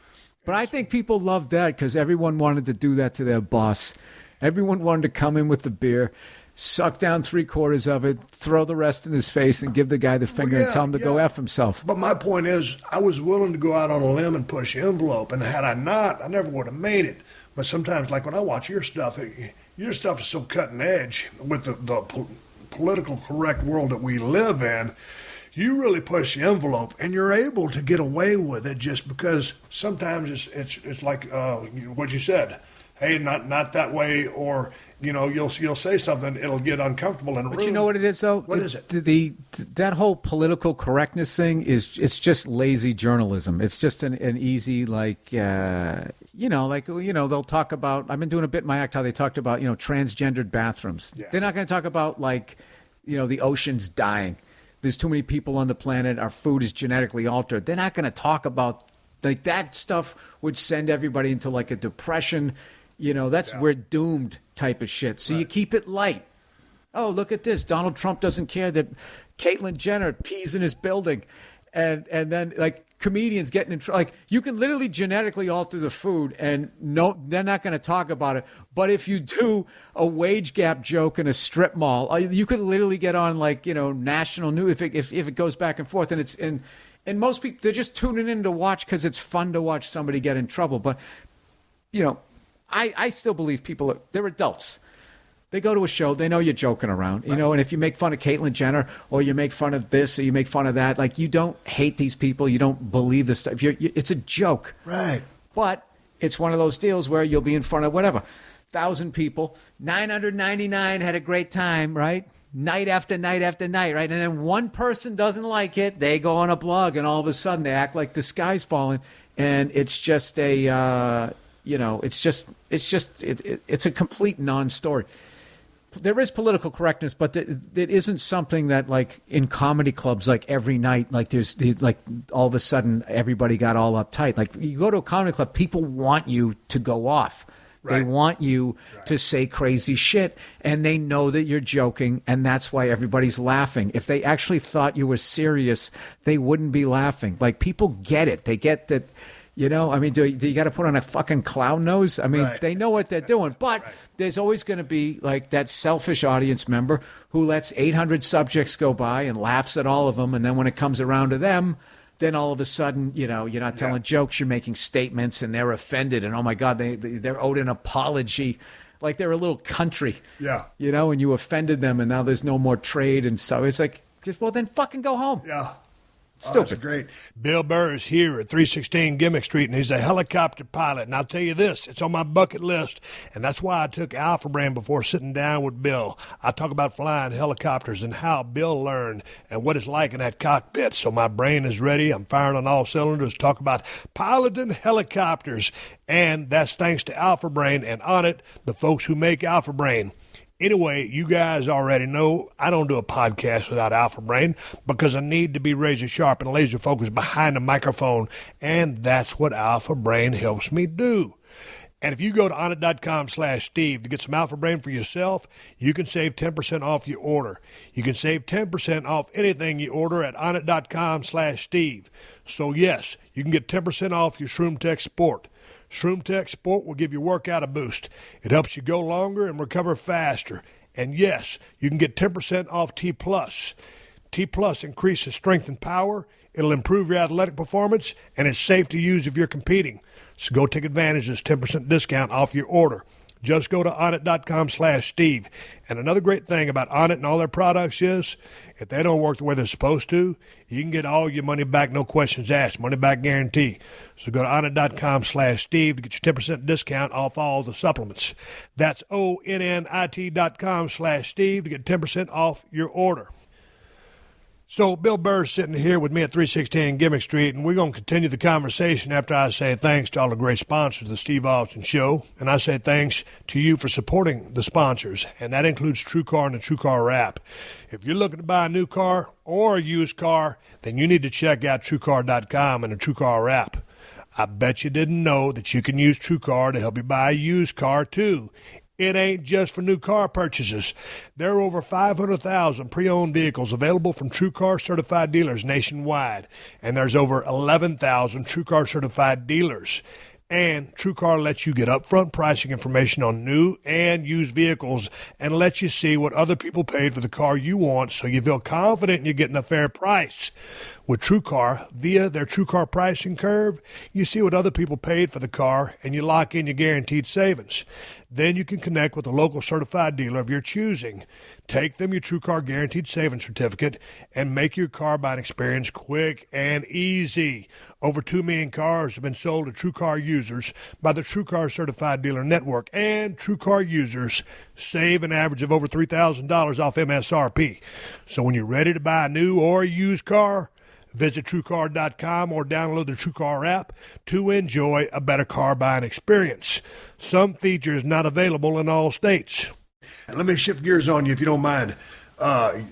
But I think people loved that because everyone wanted to do that to their boss. Everyone wanted to come in with the beer, suck down 3/4 of it, throw the rest in his face, and give the guy the finger and tell him to go F himself. But my point is, I was willing to go out on a limb and push the envelope, and had I not, I never would have made it. But sometimes, like when I watch your stuff is so cutting edge with the political correct world that we live in. You really push the envelope, and you're able to get away with it just because sometimes it's like what you said. Hey, not that way, or you'll say something, it'll get uncomfortable in a room. But you know what it is, though? What is it? That whole political correctness thing it's just lazy journalism. It's just an easy they'll talk about. I've been doing a bit in my act how they talked about transgendered bathrooms. Yeah. They're not going to talk about the ocean's dying. There's too many people on the planet. Our food is genetically altered. They're not going to talk about Like that stuff would send everybody into like a depression. That's we're doomed type of shit. So you keep it light. Oh, look at this. Donald Trump doesn't care that Caitlyn Jenner pees in his building. And then like comedians getting in trouble. Like you can literally genetically alter the food and no, they're not going to talk about it. But if you do a wage gap joke in a strip mall, you could literally get on like, national news if it goes back and forth. And most people, they're just tuning in to watch because it's fun to watch somebody get in trouble. But, I still believe people, they're adults. They go to a show, they know you're joking around, and if you make fun of Caitlyn Jenner or you make fun of this or you make fun of that, like you don't hate these people, you don't believe this stuff. It's a joke. Right. But it's one of those deals where you'll be in front of whatever, 1,000 people, 999 had a great time, right? Night after night after night, right? And then one person doesn't like it, they go on a blog and all of a sudden they act like the sky's falling, and it's just a, it's a complete non-story. There is political correctness, but it isn't something that, like, in comedy clubs, like, every night, like, there's, like, all of a sudden, everybody got all uptight. Like, you go to a comedy club, people want you to go off. Right. They want you to say crazy shit, and they know that you're joking, and that's why everybody's laughing. If they actually thought you were serious, they wouldn't be laughing. Like, people get it. They get that... do you got to put on a fucking clown nose? I mean, They know what they're doing. But there's always going to be, like, that selfish audience member who lets 800 subjects go by and laughs at all of them. And then when it comes around to them, then all of a sudden, you're not telling jokes, you're making statements, and they're offended. And, oh, my God, they're owed an apology. Like they're a little country. Yeah. And you offended them, and now there's no more trade. And so it's like, well, then fucking go home. Yeah. Stupid. Oh, that's great. Bill Burr is here at 316 Gimmick Street, and he's a helicopter pilot. And I'll tell you this, it's on my bucket list, and that's why I took Alpha Brain before sitting down with Bill. I talk about flying helicopters and how Bill learned and what it's like in that cockpit. So my brain is ready. I'm firing on all cylinders to talk about piloting helicopters, and that's thanks to Alpha Brain and on it, the folks who make Alpha Brain. Anyway, you guys already know I don't do a podcast without Alpha Brain because I need to be razor sharp and laser focused behind the microphone, and that's what Alpha Brain helps me do. And if you go to onnit.com/Steve to get some Alpha Brain for yourself, you can save 10% off your order. You can save 10% off anything you order at onnit.com/Steve. So yes, you can get 10% off your Shroom Tech Sport. Shroom Tech Sport will give your workout a boost. It helps you go longer and recover faster. And yes, you can get 10% off T+. T+ increases strength and power. It'll improve your athletic performance, and it's safe to use if you're competing. So go take advantage of this 10% discount off your order. Just go to onnit.com/Steve. And another great thing about Onnit and all their products is if they don't work the way they're supposed to, you can get all your money back, no questions asked, money back guarantee. So go to onnit.com/Steve to get your 10% discount off all the supplements. That's onnit.com/Steve to get 10% off your order. So Bill Burr's sitting here with me at 316 Gimmick Street, and we're going to continue the conversation after I say thanks to all the great sponsors of the Steve Austin Show, and I say thanks to you for supporting the sponsors, and that includes TrueCar and the TrueCar app. If you're looking to buy a new car or a used car, then you need to check out TrueCar.com and the TrueCar app. I bet you didn't know that you can use TrueCar to help you buy a used car, too. It ain't just for new car purchases. There are over 500,000 pre-owned vehicles available from TrueCar certified dealers nationwide, and there's over 11,000 TrueCar certified dealers. And TrueCar lets you get upfront pricing information on new and used vehicles and lets you see what other people paid for the car you want so you feel confident you're getting a fair price. With TrueCar, via their TrueCar pricing curve, you see what other people paid for the car and you lock in your guaranteed savings. Then you can connect with a local certified dealer of your choosing. Take them your TrueCar Guaranteed Savings Certificate and make your car buying experience quick and easy. Over 2 million cars have been sold to TrueCar users by the TrueCar Certified Dealer Network, and TrueCar users save an average of over $3,000 off MSRP. So when you're ready to buy a new or used car, visit TrueCar.com or download the TrueCar app to enjoy a better car buying experience. Some features not available in all states. And let me shift gears on you if you don't mind.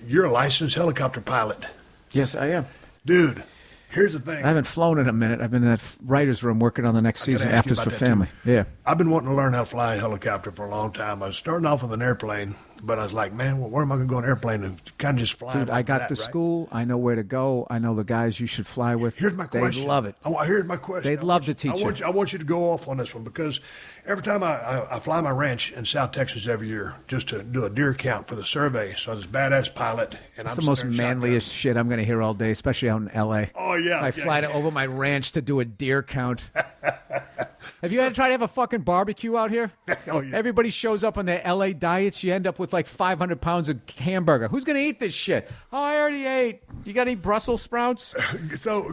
You're a licensed helicopter pilot. Yes, I am. Dude, Here's the thing. I haven't flown in a minute. I've been in that writer's room working on the next season, After's for Family. Yeah. I've been wanting to learn how to fly a helicopter for a long time. I was starting off with an airplane, but I was like, man, well, where am I going to go on an airplane and kind of just fly? Dude, I got the school. I know where to go. I know the guys you should fly with. Here's my question. They'd love it. Here's my question. They'd love to teach you. I want you to go off on this one because every time I fly my ranch in South Texas every year just to do a deer count for the survey. So this badass pilot. And It's the most manliest shit I'm going to hear all day, especially out in L.A. Oh, yeah. I fly over my ranch to do a deer count. Have you ever tried to have a fucking barbecue out here? Oh, yeah. Everybody shows up on their L.A. diets. You end up with like 500 pounds of hamburger. Who's going to eat this shit? Oh, I already ate. You got any Brussels sprouts? So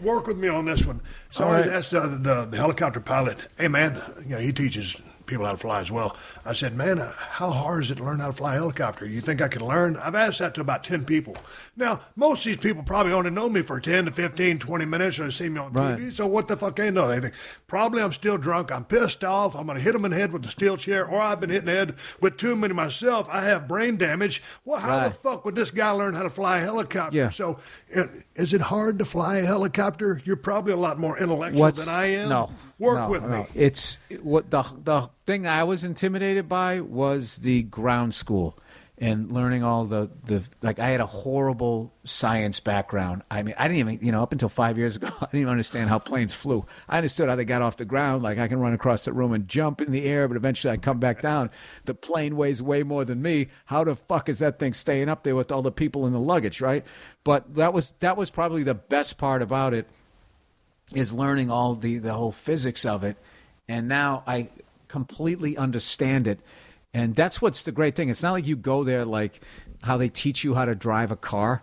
work with me on this one. So All right. I asked the helicopter pilot, hey, man, he teaches people how to fly as well. I said, man, how hard is it to learn how to fly a helicopter? You think I can learn? I've asked that to about 10 people. Now, most of these people probably only know me for 10 to 15, 20 minutes or they see me on TV. So what the fuck they know? They think, probably I'm still drunk. I'm pissed off. I'm going to hit them in the head with the steel chair, or I've been hit in the head with too many myself. I have brain damage. Well, how the fuck would this guy learn how to fly a helicopter? Yeah. So is it hard to fly a helicopter? You're probably a lot more intellectual than I am. No. Work with me. It's what the thing I was intimidated by was the ground school and learning all the like. I had a horrible science background. I mean, I didn't even up until 5 years ago, I didn't even understand how planes flew. I understood how they got off the ground. Like I can run across the room and jump in the air, but eventually I come back down. The plane weighs way more than me. How the fuck is that thing staying up there with all the people in the luggage, right? But that was probably the best part about it. Is learning all the whole physics of it, and now I completely understand it, and that's what's the great thing. It's not like you go there like how they teach you how to drive a car.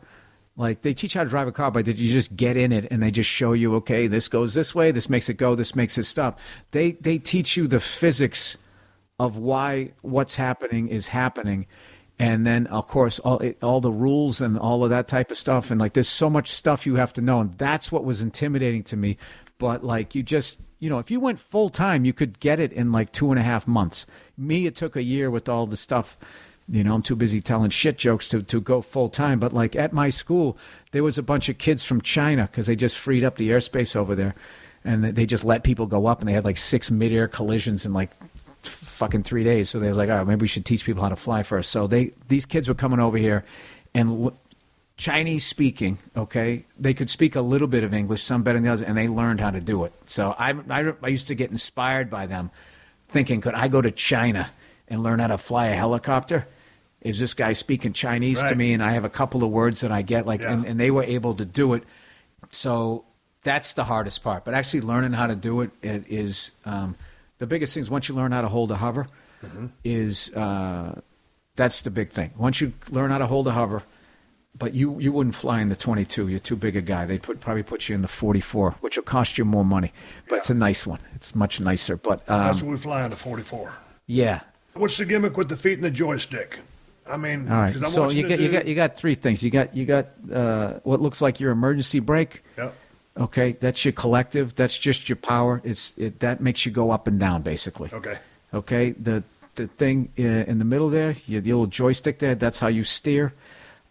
Like they teach you how to drive a car, but you just get in it and they just show you, okay, this goes this way, this makes it go, this makes it stop. They teach you the physics of why what's happening is happening. And then, of course, all the rules and all of that type of stuff. And, like, there's so much stuff you have to know. And that's what was intimidating to me. But, like, you just, if you went full time, you could get it in, like, 2.5 months. Me, it took a year with all the stuff. I'm too busy telling shit jokes to go full time. But, like, at my school, there was a bunch of kids from China because they just freed up the airspace over there. And they just let people go up. And they had, like, 6 mid-air collisions in, like, fucking 3 days. So they was like, all right, maybe we should teach people how to fly first. So these kids were coming over here and Chinese speaking, okay? They could speak a little bit of English, some better than the others, and they learned how to do it. So I used to get inspired by them thinking, could I go to China and learn how to fly a helicopter? Is this guy speaking Chinese to me? And I have a couple of words that I get, and they were able to do it. So that's the hardest part. But actually learning how to do it is the biggest thing is once you learn how to hold a hover is that's the big thing. Once you learn how to hold a hover, but you wouldn't fly in the 22. You're too big a guy. They'd probably put you in the 44, which will cost you more money. But it's a nice one. It's much nicer. But that's what we fly in the 44. Yeah. What's the gimmick with the feet and the joystick? I mean, all right. So you got three things. You got what looks like your emergency brake. Yep. Okay, that's your collective. That's just your power. That makes you go up and down, basically. Okay. Okay. The thing in the middle there, the little joystick there. That's how you steer.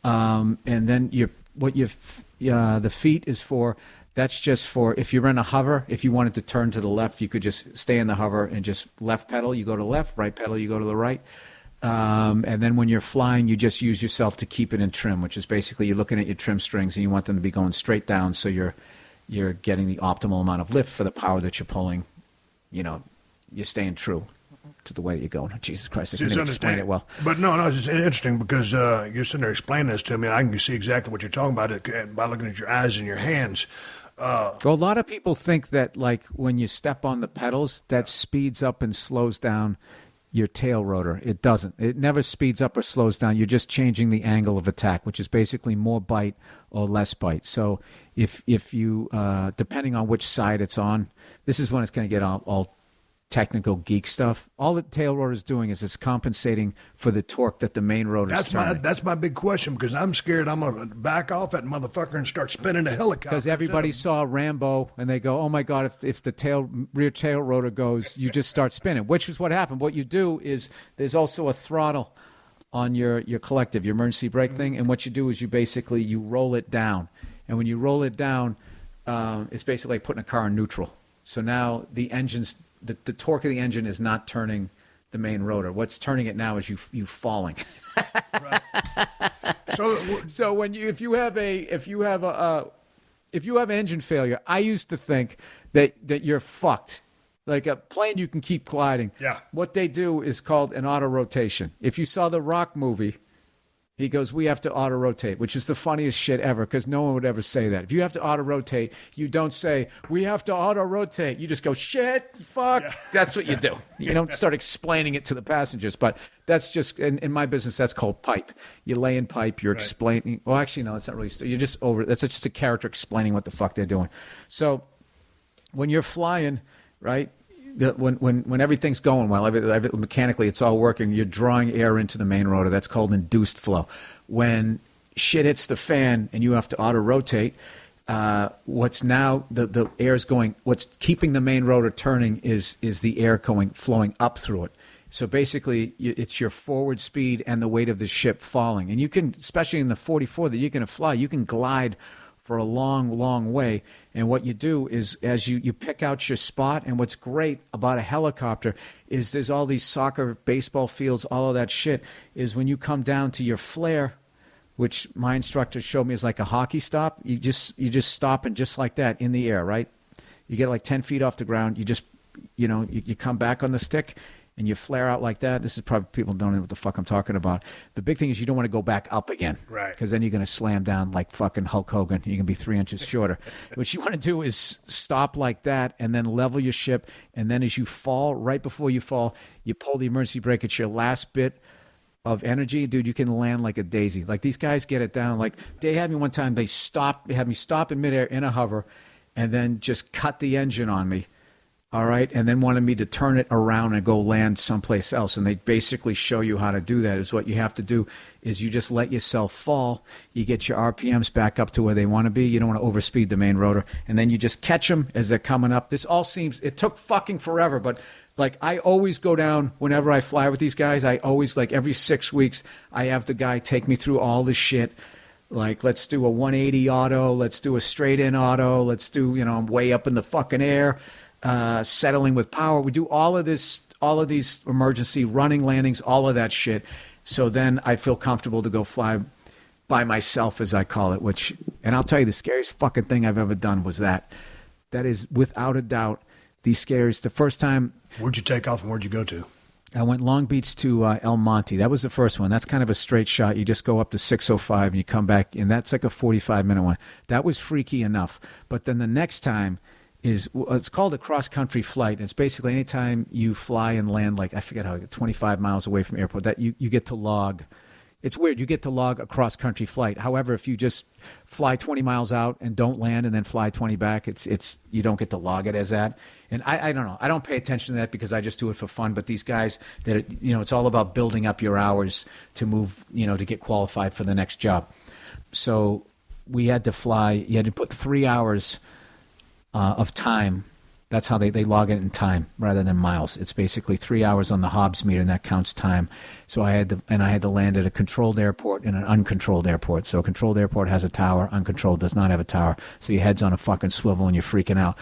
And then the feet is for. That's just for if you're in a hover. If you wanted to turn to the left, you could just stay in the hover and just left pedal. You go to the left. Right pedal. You go to the right. And then when you're flying, you just use yourself to keep it in trim, which is basically you're looking at your trim strings and you want them to be going straight down, so you're getting the optimal amount of lift for the power that you're pulling. You're staying true to the way that you're going. Jesus Christ, I can't even explain it well. But no, it's just interesting because you're sitting there explaining this to me. I can see exactly what you're talking about by looking at your eyes and your hands. Well, a lot of people think that, like, when you step on the pedals, that speeds up and slows down your tail rotor. It doesn't. It never speeds up or slows down. You're just changing the angle of attack, which is basically more bite or less bite. So if you, depending on which side it's on, this is when it's going to get all technical geek stuff. All the tail rotor is doing is it's compensating for the torque that the main rotor is turning. That's my big question, because I'm scared I'm going to back off that motherfucker and start spinning the helicopter. Because everybody saw Rambo and they go, oh my God, if the rear tail rotor goes, you just start spinning, which is what happened. What you do is there's also a throttle on your collective, your emergency brake thing, and what you do is you roll it down. And when you roll it down, it's basically like putting a car in neutral. So now the torque of the engine is not turning the main rotor. What's turning it now is you falling. Right. So if you have engine failure, I used to think that you're fucked. Like a plane, you can keep gliding. Yeah. What they do is called an auto rotation. If you saw the Rock movie, he goes, "We have to auto rotate," which is the funniest shit ever because no one would ever say that. If you have to auto rotate, you don't say, "We have to auto rotate." You just go, "Shit, fuck." Yeah. That's what you do. You don't start explaining it to the passengers. But that's just, in my business, that's called pipe. You lay in pipe, you're explaining. Well, actually, no, it's not really. You're just that's just a character explaining what the fuck they're doing. So when you're flying, right? When everything's going well, mechanically it's all working, you're drawing air into the main rotor. That's called induced flow. When shit hits the fan and you have to auto-rotate, what's now the air's going, what's keeping the main rotor turning is the air flowing up through it. So basically, it's your forward speed and the weight of the ship falling. And you can, especially in the 44 that you're going to fly, you can glide for a long, long way. And what you do is as you pick out your spot, and what's great about a helicopter is there's all these soccer, baseball fields, all of that shit, is when you come down to your flare, which my instructor showed me is like a hockey stop, you just stop and just like that in the air, right? You get like 10 feet off the ground, you just, you come back on the stick, and you flare out like that. This is probably, people don't know what the fuck I'm talking about. The big thing is you don't want to go back up again. Right. Because then you're going to slam down like fucking Hulk Hogan. You can be 3 inches shorter. What you want to do is stop like that and then level your ship. And then as you fall, right before you fall, you pull the emergency brake. It's your last bit of energy. Dude, you can land like a daisy. Like these guys get it down. Like they had me one time, they had me stop in midair in a hover and then just cut the engine on me. All right, and then wanted me to turn it around and go land someplace else. And they basically show you how to do that. Is what you have to do is you just let yourself fall. You get your RPMs back up to where they want to be. You don't want to overspeed the main rotor. And then you just catch them as they're coming up. This all seems, it took fucking forever, but like I always go down whenever I fly with these guys. I always, like every 6 weeks, I have the guy take me through all this shit. Like, let's do a 180 auto. Let's do a straight in auto. Let's do, I'm way up in the fucking air. Settling with power. We do all of these emergency running landings, all of that shit. So then I feel comfortable to go fly by myself, as I call it, and I'll tell you, the scariest fucking thing I've ever done was that. That is, without a doubt, the scariest. The first time. Where'd you take off and where'd you go to? I went Long Beach to El Monte. That was the first one. That's kind of a straight shot. You just go up to 605 and you come back, and that's like a 45-minute one. That was freaky enough. But then the next time, it's called a cross-country flight. It's basically any time you fly and land, like, I forget how, 25 miles away from the airport, that you get to log. It's weird. You get to log a cross-country flight. However, if you just fly 20 miles out and don't land and then fly 20 back, it's you don't get to log it as that. And I don't know. I don't pay attention to that because I just do it for fun. But these guys, it's all about building up your hours to move, to get qualified for the next job. So we had to fly. You had to put 3 hours of time. That's how they log it in time rather than miles. It's basically 3 hours on the Hobbs meter, and that counts time. So I had to land at a controlled airport and an uncontrolled airport. So a controlled airport has a tower, uncontrolled does not have a tower. So your head's on a fucking swivel and you're freaking out.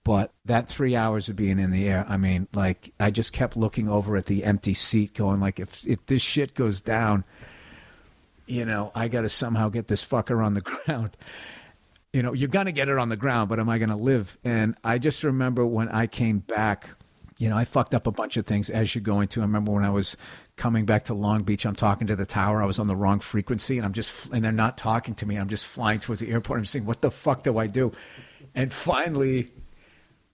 But that 3 hours of being in the air, I mean, like, I just kept looking over at the empty seat going, like, if this shit goes down, I got to somehow get this fucker on the ground. You're going to get it on the ground, but am I going to live? And I just remember when I came back, I fucked up a bunch of things as you're going to. I remember when I was coming back to Long Beach, I'm talking to the tower. I was on the wrong frequency, and they're not talking to me. I'm just flying towards the airport. I'm saying, what the fuck do I do? And finally,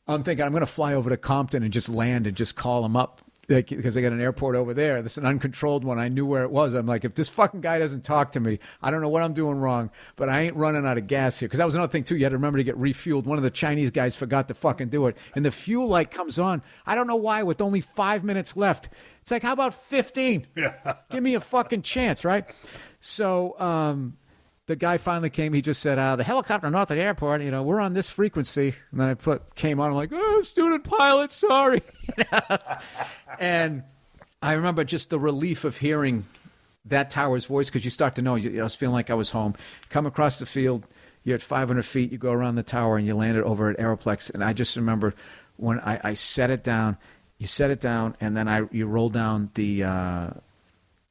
I'm thinking I'm going to fly over to Compton and just land and just call them up. Because they got an airport over there. This is an uncontrolled one. I knew where it was. I'm like, if this fucking guy doesn't talk to me, I don't know what I'm doing wrong, but I ain't running out of gas here. Because that was another thing, too. You had to remember to get refueled. One of the Chinese guys forgot to fucking do it. And the fuel light comes on. I don't know why, with only 5 minutes left. It's like, how about 15? Yeah. Give me a fucking chance, right? So the guy finally came. He just said, the helicopter north of the airport, we're on this frequency. And then came on. I'm like, student pilot, sorry. And I remember just the relief of hearing that tower's voice, because you start to know. I was feeling like I was home. Come across the field, You're at 500 feet. You go around the tower and you land it over at Aeroplex. And I just remember when I set it down. You set it down, and then you roll down the.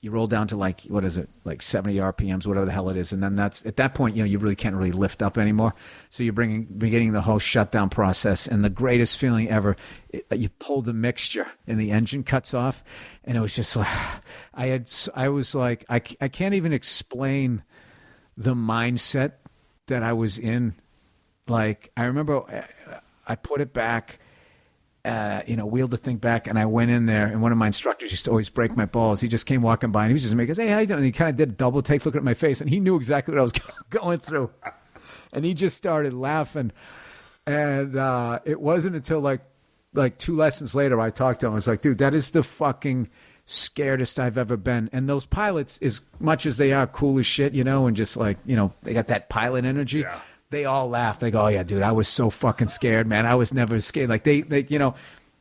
You roll down to like, what is it, like 70 RPMs, whatever the hell it is. And then that's, at that point, you really can't really lift up anymore. So you're beginning the whole shutdown process. And the greatest feeling ever, you pull the mixture and the engine cuts off. And it was just like, I was like, I can't even explain the mindset that I was in. Like, I remember I put it back, wheeled the thing back, and I went in there, and one of my instructors used to always break my balls. He just came walking by, and he was just making, hey, how you doing? And he kind of did a double take looking at my face, and he knew exactly what I was going through. And he just started laughing. And it wasn't until like 2 lessons later I talked to him. I was like, dude, that is the fucking scaredest I've ever been. And those pilots, as much as they are cool as shit, and just like, they got that pilot energy. Yeah. They all laugh. They go, "Oh yeah, dude, I was so fucking scared, man. I was never scared." Like they,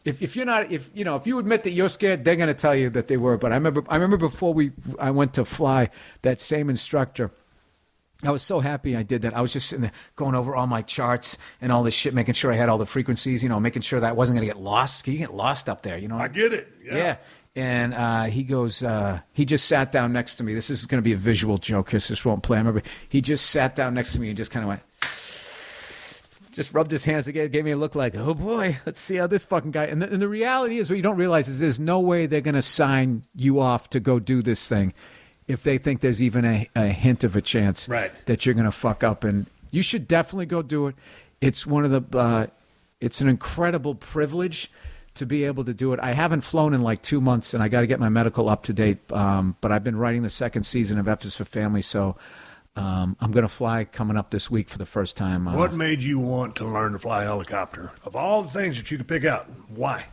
if you're not, if you admit that you're scared, they're gonna tell you that they were. But I remember before I went to fly, that same instructor, I was so happy I did that. I was just sitting there going over all my charts and all this shit, making sure I had all the frequencies, making sure that I wasn't gonna get lost. You get lost up there, I get it. Yeah. And he goes, he just sat down next to me. This is going to be a visual joke because this won't play. I remember he just sat down next to me and just kind of went, just rubbed his hands again, gave me a look like, oh boy, let's see how this fucking guy. And the reality is, what you don't realize is there's no way they're going to sign you off to go do this thing if they think there's even a hint of a chance that you're going to fuck up. And you should definitely go do it. It's one of the, it's an incredible privilege to be able to do it. I haven't flown in like 2 months, and I got to get my medical up to date. But I've been writing the second season of F is for Family, so I'm going to fly coming up this week for the first time. What made you want to learn to fly a helicopter? Of all the things that you could pick out, why?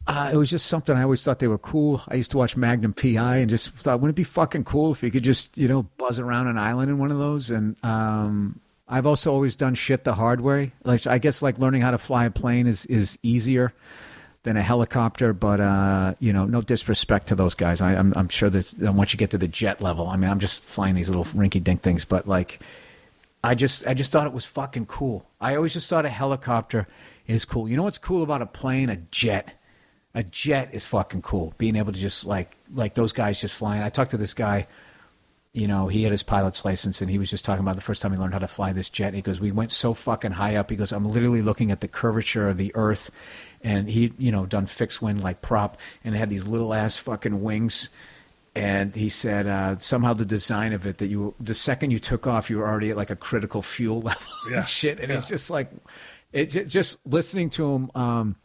It was just something I always thought they were cool. I used to watch Magnum P.I. and just thought, wouldn't it be fucking cool if you could just, buzz around an island in one of those? And I've also always done shit the hard way. Like, I guess like learning how to fly a plane is easier than a helicopter, but no disrespect to those guys. I'm sure that once you get to the jet level, I mean, I'm just flying these little rinky-dink things, but like, I just thought it was fucking cool. I always just thought a helicopter is cool. You know what's cool about a plane? A jet. A jet is fucking cool. Being able to just like those guys just flying. I talked to this guy. He had his pilot's license, and he was just talking about the first time he learned how to fly this jet. He goes, we went so fucking high up. He goes, I'm literally looking at the curvature of the earth. And he, done fixed wing like prop, and it had these little ass fucking wings. And he said somehow the design of it, that the second you took off, you were already at like a critical fuel level and shit. And it's just like, just listening to him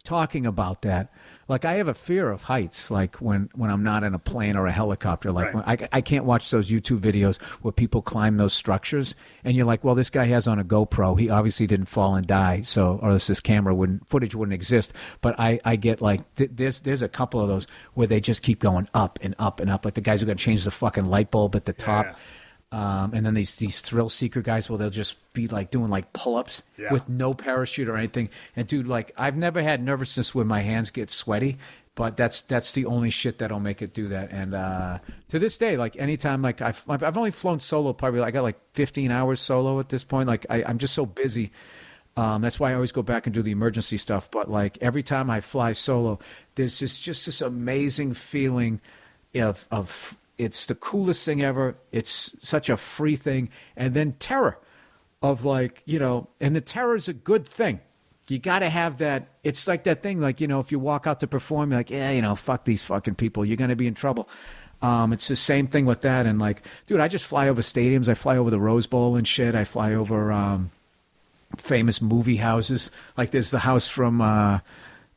talking about that. Like, I have a fear of heights, like when I'm not in a plane or a helicopter. Like, when I can't watch those YouTube videos where people climb those structures, and you're like, well, this guy has on a GoPro. He obviously didn't fall and die, or else this footage wouldn't exist. But I get like, there's a couple of those where they just keep going up and up and up. Like the guys who got to change the fucking light bulb at the top. Yeah. And then these thrill seeker guys, they'll just be like doing like pull-ups with no parachute or anything. And dude, like, I've never had nervousness when my hands get sweaty, but that's the only shit that'll make it do that. And to this day, like anytime, like I've only flown solo, probably I got like 15 hours solo at this point. Like I'm just so busy. That's why I always go back and do the emergency stuff. But like every time I fly solo, there's just this amazing feeling of it's the coolest thing ever. It's such a free thing. And then terror of like, and the terror is a good thing. You got to have that. It's like that thing, like, if you walk out to perform, you're like, yeah, fuck these fucking people. You're going to be in trouble. It's the same thing with that. And like, dude, I just fly over stadiums. I fly over the Rose Bowl and shit. I fly over famous movie houses. Like there's the house from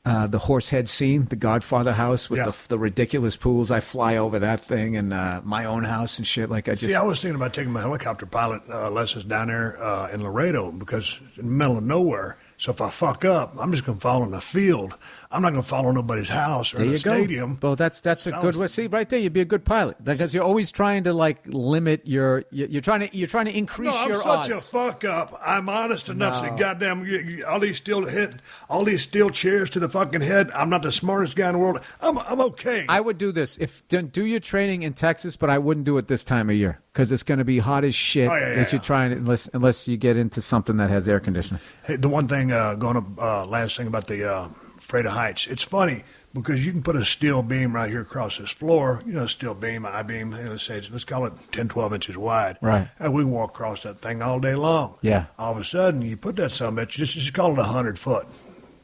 the Horsehead scene, the Godfather house with the ridiculous pools. I fly over that thing, and my own house and shit. Like I was thinking about taking my helicopter pilot lessons down there in Laredo, because in the middle of nowhere, So if I fuck up, I'm just going to fall in the field. I'm not going to fall on nobody's house or There in you a stadium. Well, that's a good way. See, right there, you'd be a good pilot because you're always trying to like limit your. You're trying to increase your odds. I'm such a fuck up. I'm honest enough to say, goddamn, all these steel chairs to the fucking head. I'm not the smartest guy in the world. I'm okay. I would do this do your training in Texas, but I wouldn't do it this time of year because it's going to be hot as shit. That you're trying unless you get into something that has air conditioning. Hey, the one thing last thing about the afraid of heights. It's funny because you can put a steel beam right here across this floor. Steel beam, I-beam. Let's call it 10, 12 inches wide. Right. And we can walk across that thing all day long. Yeah. All of a sudden, you put that summit, just call it 100 foot.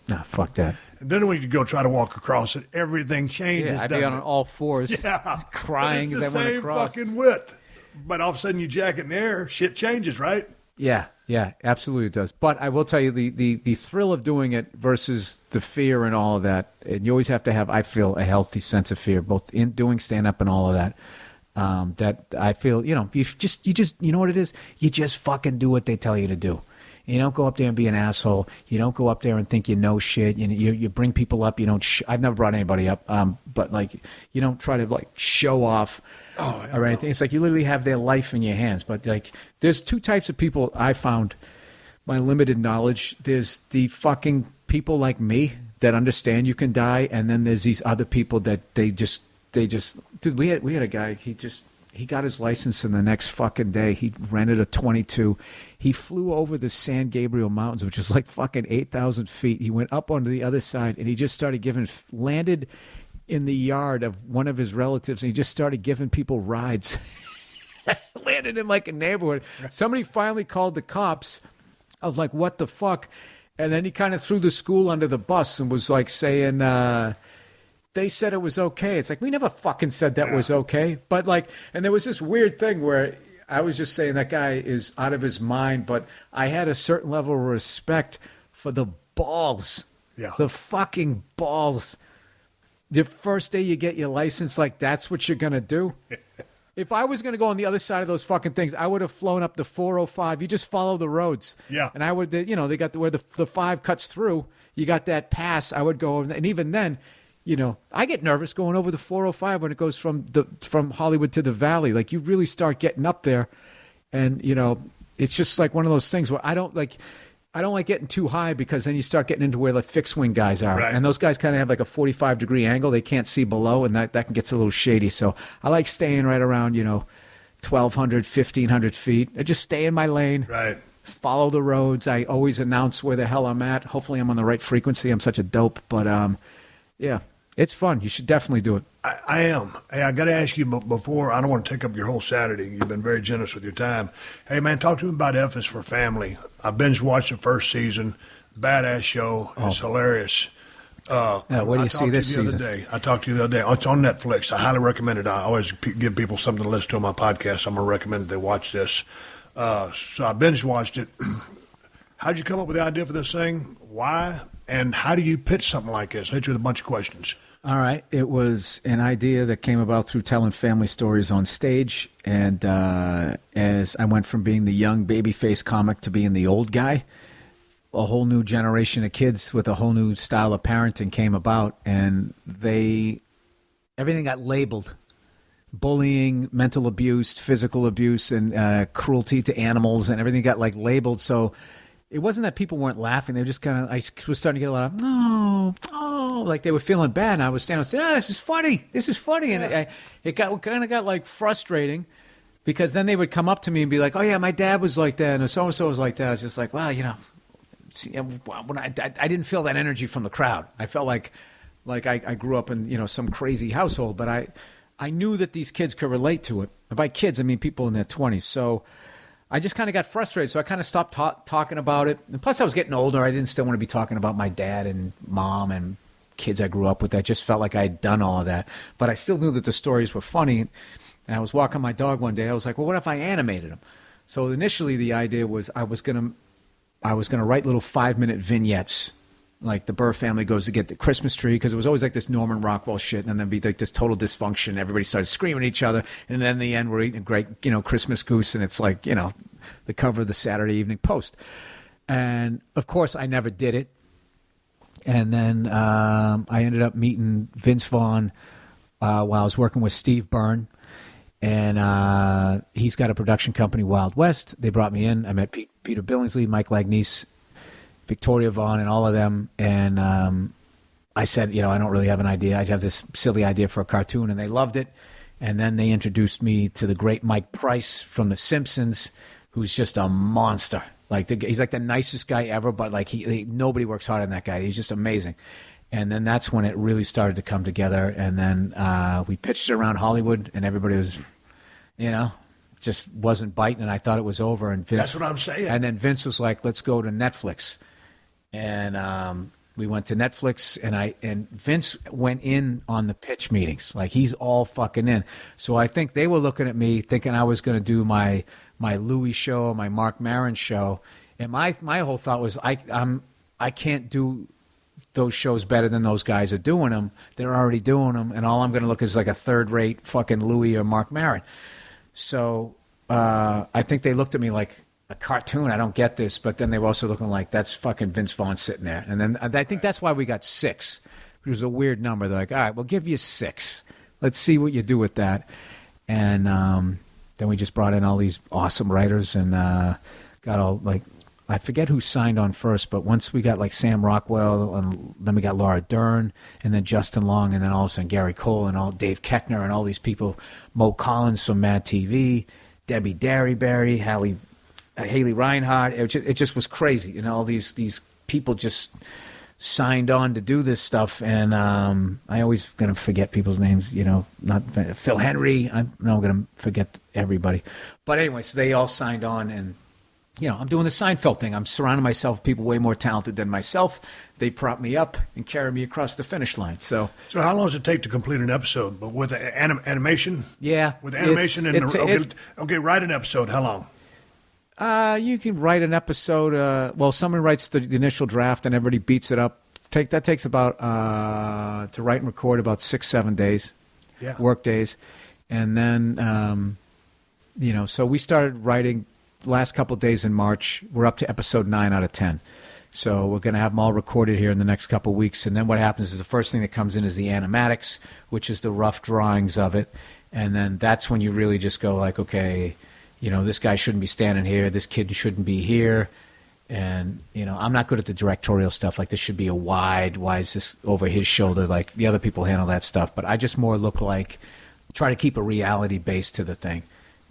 Nah, fuck that. And then when you go try to walk across it, everything changes. Yeah, I'd be on all fours, crying as I went across. It's the same fucking width. But all of a sudden, you jack it in the air, shit changes, right? Yeah, absolutely it does. But I will tell you, the thrill of doing it versus the fear and all of that, and you always have to have, I feel, a healthy sense of fear, both in doing stand-up and all of that. That I feel, you just, you know what it is? You just fucking do what they tell you to do. You don't go up there and be an asshole. You don't go up there and think you know shit. You bring people up. You don't. I've never brought anybody up. But like, you don't try to like show off or anything. It's like you literally have their life in your hands. But like, there's two types of people I found. My limited knowledge. There's the fucking people like me that understand you can die, and then there's these other people that they just. Dude, we had a guy. He got his license in the next fucking day. He rented a 22. He flew over the San Gabriel Mountains, which is like fucking 8,000 feet. He went up onto the other side, and he just started landed in the yard of one of his relatives, and he just started giving people rides. Landed in like a neighborhood. Somebody finally called the cops. I was like, what the fuck? And then he kind of threw the school under the bus and was like saying... they said it was okay. It's like, we never fucking said that was okay. But like, and there was this weird thing where I was just saying that guy is out of his mind, but I had a certain level of respect for the balls. Yeah. The fucking balls. The first day you get your license, like, that's what you're going to do. If I was going to go on the other side of those fucking things, I would have flown up the 405. You just follow the roads. Yeah. And I would, they got where the 5 cuts through. You got that pass. I would go, and even then, I get nervous going over the 405 when it goes from Hollywood to the Valley. Like, you really start getting up there, and it's just like one of those things where I don't like getting too high because then you start getting into where the fixed wing guys are, right. And those guys kind of have like a 45-degree angle. They can't see below, and that can get a little shady. So I like staying right around 1,200, 1,500 feet. I just stay in my lane. Right. Follow the roads. I always announce where the hell I'm at. Hopefully I'm on the right frequency. I'm such a dope, but yeah. It's fun. You should definitely do it. I am. Hey, I got to ask you before. I don't want to take up your whole Saturday. You've been very generous with your time. Hey, man, talk to me about F is for Family. I binge watched the first season. Badass show. It's hilarious. Where do you see this season? I talked to you the other day. Oh, it's on Netflix. I highly recommend it. I always give people something to listen to on my podcast. I'm going to recommend that they watch this. So I binge watched it. How'd you come up with the idea for this thing? Why? And how do you pitch something like this? I hit you with a bunch of questions. All right. It was an idea that came about through telling family stories on stage. And as I went from being the young babyface comic to being the old guy, a whole new generation of kids with a whole new style of parenting came about. And everything got labeled. Bullying, mental abuse, physical abuse, and cruelty to animals, and everything got like labeled. So it wasn't that people weren't laughing. They were just kind of, I was starting to get a lot of, oh, like they were feeling bad. And I was standing and saying, this is funny. This is funny. Yeah. And it kind of got like frustrating because then they would come up to me and be like, oh yeah, my dad was like that. And so-and-so was like that. I was just like, well, when I didn't feel that energy from the crowd. I felt like I grew up in, some crazy household, but I knew that these kids could relate to it. And by kids, I mean people in their 20s. So I just kind of got frustrated, so I kind of stopped talking about it. And plus, I was getting older. I didn't still want to be talking about my dad and mom and kids I grew up with. I just felt like I had done all of that. But I still knew that the stories were funny. And I was walking my dog one day. I was like, well, what if I animated them? So initially, the idea was I was gonna write little 5-minute vignettes. Like the Burr family goes to get the Christmas tree, because it was always like this Norman Rockwell shit, and then be like this total dysfunction. Everybody started screaming at each other, and then in the end, we're eating a great, Christmas goose, and it's like, the cover of the Saturday Evening Post. And, of course, I never did it. And then I ended up meeting Vince Vaughan while I was working with Steve Burr. And he's got a production company, Wild West. They brought me in. I met Peter Billingsley, Mike Lagnese, Victoria Vaughn, and all of them. And I said, I don't really have an idea. I have this silly idea for a cartoon, and they loved it. And then they introduced me to the great Mike Price from The Simpsons, who's just a monster. He's like the nicest guy ever, but nobody works hard on that guy. He's just amazing. And then that's when it really started to come together. And then we pitched it around Hollywood, and everybody was, just wasn't biting, and I thought it was over. And Vince, that's what I'm saying. And then Vince was like, "Let's go to Netflix," and we went to Netflix, and Vince went in on the pitch meetings, he's all fucking in. So I think they were looking at me, thinking I was going to do my Louis show, my Mark Maron show, and my whole thought was I can't do those shows better than those guys are doing them. They're already doing them, and all I'm going to look is like a third-rate fucking Louis or Mark Maron. So I think they looked at me like a cartoon. I don't get this. But then they were also looking like, that's fucking Vince Vaughn sitting there. And then I think that's why we got 6. It was a weird number. They're like, all right, we'll give you 6. Let's see what you do with that. And then we just brought in all these awesome writers and got all, I forget who signed on first, but once we got Sam Rockwell, and then we got Laura Dern, and then Justin Long, and then all of a sudden Gary Cole and all Dave Koechner and all these people, Mo Collins from Mad TV, Debbie Derryberry, Haley Reinhardt. It just was crazy. All these people just signed on to do this stuff, and I always going to forget people's names. Not Phil Henry. I'm going to forget everybody. But anyway, so they all signed on, and I'm doing the Seinfeld thing. I'm surrounding myself with people way more talented than myself. They prop me up and carry me across the finish line. So how long does it take to complete an episode? But with animation? Yeah. With animation write an episode. How long? You can write an episode. Someone writes the initial draft and everybody beats it up. That takes about, to write and record, about 6-7 days, work days. And then, so we started writing last couple of days in March. We're up to episode 9 out of 10. So we're going to have them all recorded here in the next couple of weeks. And then what happens is the first thing that comes in is the animatics, which is the rough drawings of it. And then that's when you really just go okay, this guy shouldn't be standing here. This kid shouldn't be here. And, I'm not good at the directorial stuff. This should be a wide. Why is this over his shoulder? The other people handle that stuff. But I just more try to keep a reality base to the thing.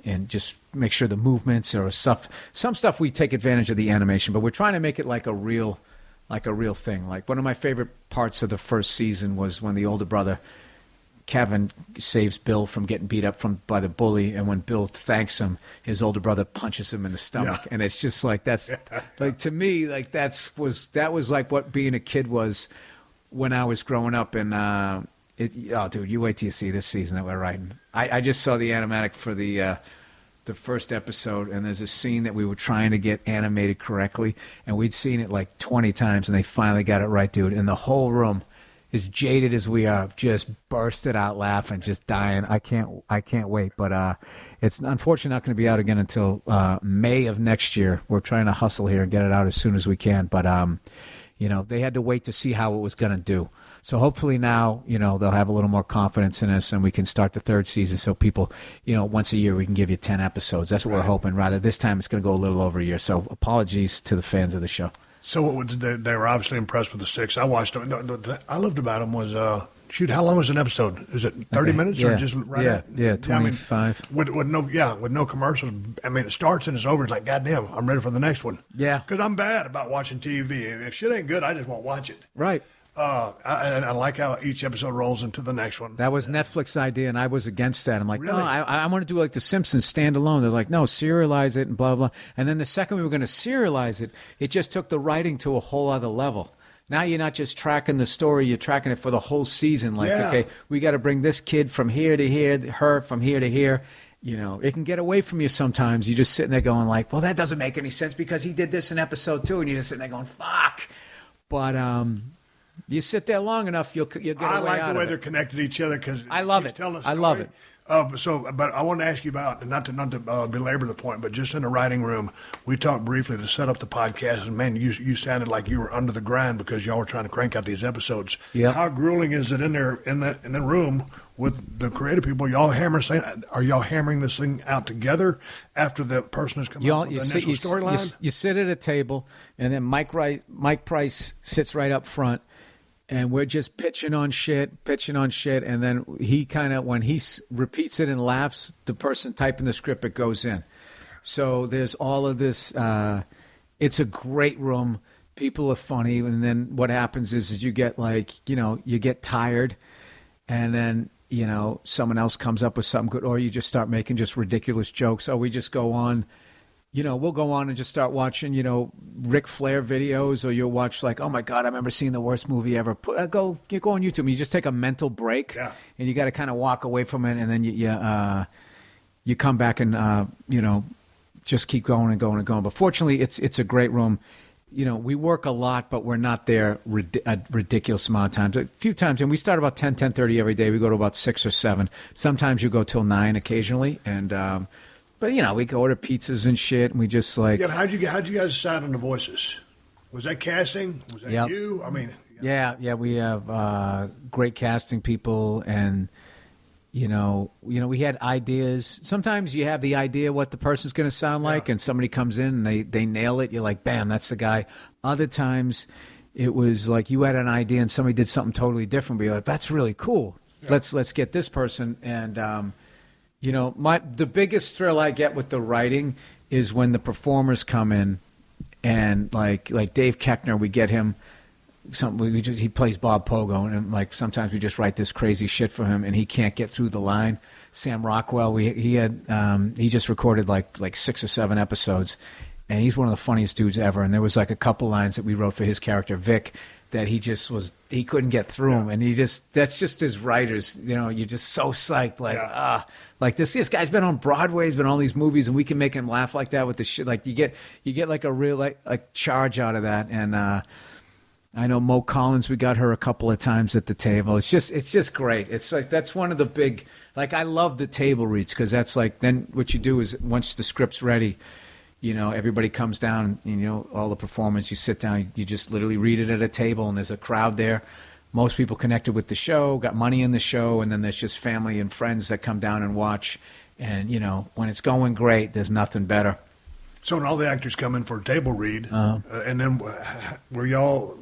And just make sure the movements or some stuff we take advantage of the animation, but we're trying to make it like a real thing. One of my favorite parts of the first season was when the older brother, Kevin, saves Bill from getting beat up by the bully, and when Bill thanks him, his older brother punches him in the stomach. Yeah. And it's just that's to me, that was like what being a kid was when I was growing up. And dude, you wait till you see this season that we're writing. I just saw the animatic for the first episode, and there's a scene that we were trying to get animated correctly, and we'd seen it 20 times, and they finally got it right, dude. And the whole room, as jaded as we are, just bursted out laughing, just dying. I can't wait. But it's unfortunately not going to be out again until May of next year. We're trying to hustle here and get it out as soon as we can. But they had to wait to see how it was going to do. So hopefully now, they'll have a little more confidence in us, and we can start the third season. So people, once a year we can give you 10 episodes. That's what we're hoping. Rather, this time it's going to go a little over a year. So apologies to the fans of the show. So they were obviously impressed with the 6. I watched them. I loved about them was, how long was an episode? Is it 30 minutes or just right at? Yeah, 25. With no commercials. I mean, it starts and it's over. It's like, goddamn, I'm ready for the next one. Yeah. Because I'm bad about watching TV. If shit ain't good, I just won't watch it. Right. I like how each episode rolls into the next one. That was Netflix's idea, and I was against that. I'm like, really? No, I want to do The Simpsons standalone. They're like, no, serialize it and blah, blah. And then the second we were going to serialize it, it just took the writing to a whole other level. Now you're not just tracking the story, you're tracking it for the whole season. Okay, we got to bring this kid from here to here, her from here to here. It can get away from you sometimes. You're just sitting there going well, that doesn't make any sense because he did this in episode 2, and you're just sitting there going, fuck. But, You sit there long enough, you'll get away I like out the way of they're it. connected to each other because I love it. I love it. But I want to ask you about, not to belabor the point, but just in the writing room, we talked briefly to set up the podcast, and man, you sounded like you were under the grind because y'all were trying to crank out these episodes. Yeah. How grueling is it in there in the room with the creative people? Are y'all hammering this thing out together after the person has come up with the initial storyline? You sit at a table, and then Mike Price sits right up front. And we're just pitching on shit, and then he kind of, when he repeats it and laughs, the person typing the script, it goes in. So there's all of this. It's a great room. People are funny, and then what happens is you get you get tired, and then someone else comes up with something good, or you just start making just ridiculous jokes, or we just go on. We'll go on and just start watching, Ric Flair videos, or you'll watch oh my God, I remember seeing the worst movie ever. You go on YouTube and you just take a mental break, and you got to kind of walk away from it, and then you come back and just keep going and going and going. But fortunately, it's a great room. We work a lot, but we're not there a ridiculous amount of times. A few times, and we start about 10:30 every day. We go to about 6 or 7. Sometimes you go till 9 occasionally, and. But, we go order pizzas and shit, and we just Yeah, but how'd you guys decide on the voices? Was that casting? Was that you? I mean... Yeah, we have great casting people, and, we had ideas. Sometimes you have the idea what the person's going to sound like, and somebody comes in and they nail it. You're like, bam, that's the guy. Other times it was like you had an idea and somebody did something totally different, but you're like, that's really cool. Yeah. Let's get this person, and... the biggest thrill I get with the writing is when the performers come in, and like Dave Koechner, we get him he plays Bob Pogo, and sometimes we just write this crazy shit for him, and he can't get through the line. Sam Rockwell, he just recorded like 6 or 7 episodes, and he's one of the funniest dudes ever. And there was a couple lines that we wrote for his character Vic that he couldn't get through them, and that's just his writers. You're just so psyched, this guy's been on Broadway, he's been on all these movies, and we can make him laugh like that with the shit. You get a real charge out of that. And I know Mo Collins, we got her a couple of times at the table. It's just great. It's that's one of the big, I love the table reads, because that's then what you do is once the script's ready, everybody comes down, all the performance, you sit down, you just literally read it at a table, and there's a crowd there. Most people connected with the show, got money in the show, and then there's just family and friends that come down and watch. And, when it's going great, there's nothing better. So when all the actors come in for a table read, and then were y'all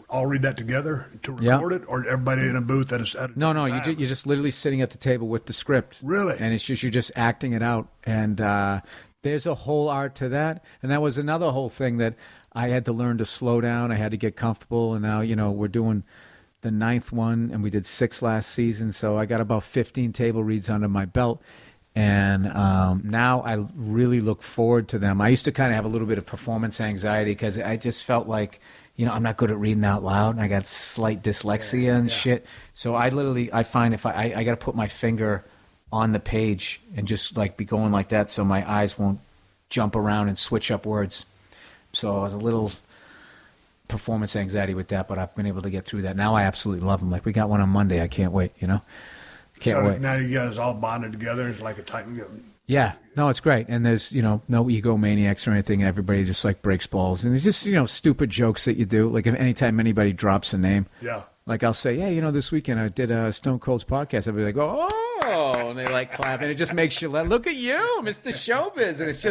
all read that together to record it, or everybody in a booth at a No, you're just literally sitting at the table with the script. Really? And you're just acting it out. And there's a whole art to that. And that was another whole thing that I had to learn to slow down. I had to get comfortable. And now, we're doing the 9th one, and we did 6 last season. So I got about 15 table reads under my belt. And now I really look forward to them. I used to kind of have a little bit of performance anxiety because I just felt like, I'm not good at reading out loud, and I got slight dyslexia and shit. So I find if I got to put my finger on the page and just be going like that so my eyes won't jump around and switch up words. So I was a little performance anxiety with that, but I've been able to get through that. Now I absolutely love them. We got one on Monday. I can't wait, Can't wait. Now you guys all bonded together. It's like a tight... Yeah. No, it's great. And there's, no egomaniacs or anything. Everybody just breaks balls. And it's just, stupid jokes that you do. If anytime anybody drops a name. Yeah. I'll say, yeah, this weekend I did a Stone Cold's podcast. Everybody oh, and they clap. And it just makes you look at you, Mr. Showbiz. And it's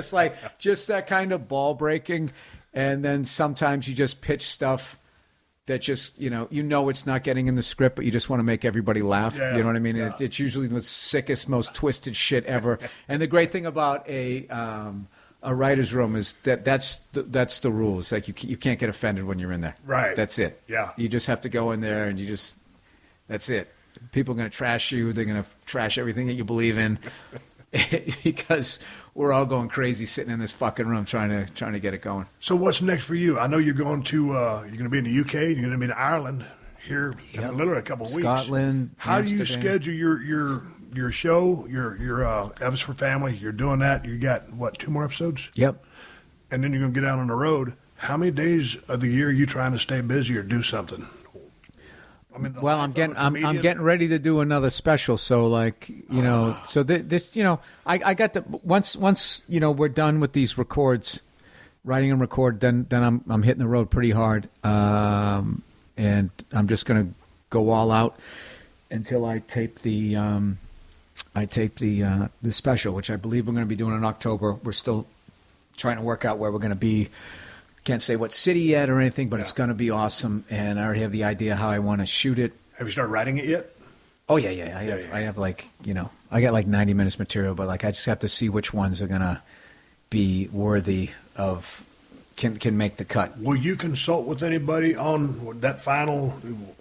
just that kind of ball breaking. And then sometimes you just pitch stuff that just, it's not getting in the script, but you just want to make everybody laugh. Yeah, you know what I mean? Yeah. It's usually the sickest, most twisted shit ever. And the great thing about a writer's room is that's the rules. You can't get offended when you're in there. Right. That's it. Yeah. You just have to go in there and that's it. People are going to trash you. They're going to trash everything that you believe in because we're all going crazy sitting in this fucking room trying to get it going. So what's next for you? I know you're going to you're going to be in the UK. You're going to be in Ireland here in literally a couple of weeks. Scotland. How Amsterdam. do you schedule your show? Your Elvis for Family. You're doing that. You got 2 more episodes? Yep. And then you're going to get out on the road. How many days of the year are you trying to stay busy or do something? I mean, well, I'm getting ready to do another special. So like, so this, I got the once we're done with these records, writing and record, then I'm hitting the road pretty hard, and I'm just gonna go all out until I tape the special, which I believe we're going to be doing in October. We're still trying to work out where we're going to be. Can't say what city yet or anything, but it's going to be awesome, and I already have the idea how I want to shoot it. Have you started writing it yet? Oh yeah. I have like I got like 90 minutes material, but like I just have to see which ones are going to be worthy of can make the cut. Will you consult with anybody on that final?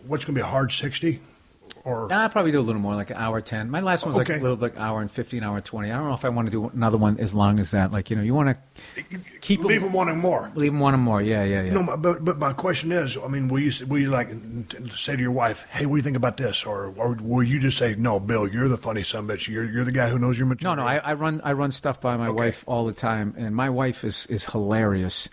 What's going to be a hard 60? Or I'll probably do a little more, like an hour 10. My last one was like a little bit hour and 15, hour 20. I don't know if I want to do another one as long as that. Like, you want to keep leave them wanting more. Leave them wanting more. Yeah. No, but my question is, I mean, will you like say to your wife, "Hey, what do you think about this?" Or will you just say, "No, Bill, you're the funny son of a bitch. You're the guy who knows your material." No. I run stuff by my wife all the time, and my wife is hilarious,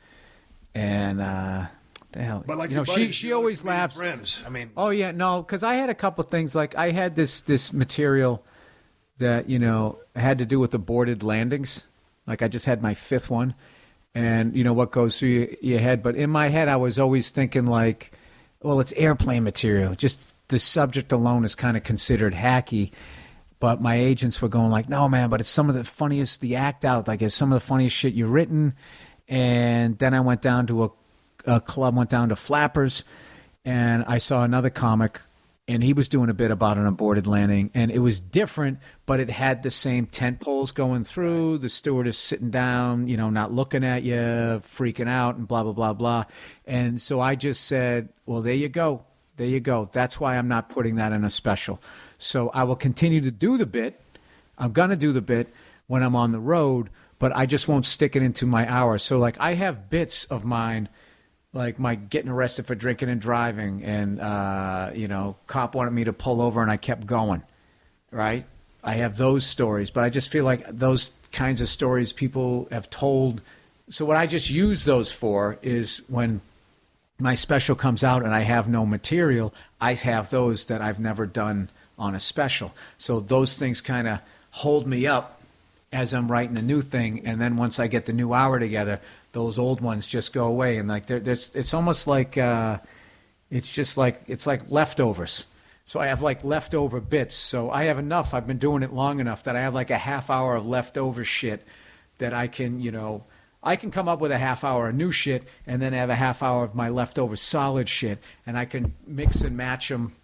and. The hell, but like she always laughs. Friends, I mean, oh yeah, no, because I had a couple things. Like I had this material that had to do with aborted landings. Like I just had my 5th one, and what goes through your head. But in my head, I was always thinking like, well, it's airplane material. Just the subject alone is kind of considered hacky. But my agents were going like, no, man, but it's some of the funniest. The act out, like it's some of the funniest shit you've written. And then I went down to a club, went down to Flappers, and I saw another comic, and he was doing a bit about an aborted landing, and it was different, but it had the same tent poles going through, the stewardess sitting down, not looking at you, freaking out, and blah, blah, blah, blah. And so I just said, well, there you go. That's why I'm not putting that in a special. So I will continue to do the bit. I'm going to do the bit when I'm on the road, but I just won't stick it into my hour. So, like, I have bits of mine, like my getting arrested for drinking and driving, and cop wanted me to pull over and I kept going, right? I have those stories, but I just feel like those kinds of stories people have told. So what I just use those for is when my special comes out and I have no material, I have those that I've never done on a special. So those things kind of hold me up as I'm writing a new thing, and then once I get the new hour together, those old ones just go away, and like it's almost like it's like leftovers. So I have like leftover bits. So I have enough. I've been doing it long enough that I have like a half hour of leftover shit that I can come up with a half hour of new shit, and then have a half hour of my leftover solid shit, and I can mix and match them.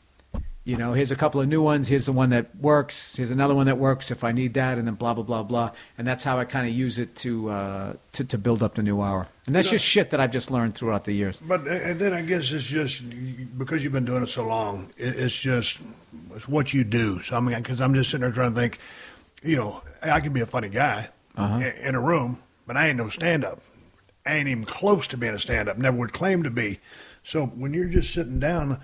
Here's a couple of new ones. Here's the one that works. Here's another one that works if I need that, and then blah, blah, blah, blah. And that's how I kind of use it to build up the new hour. And that's just shit that I've just learned throughout the years. But and then I guess it's just because you've been doing it so long, it's what you do. So I mean, because I'm just sitting there trying to think, I can be a funny guy in a room, but I ain't no stand-up. I ain't even close to being a stand-up. Never would claim to be. So when you're just sitting down,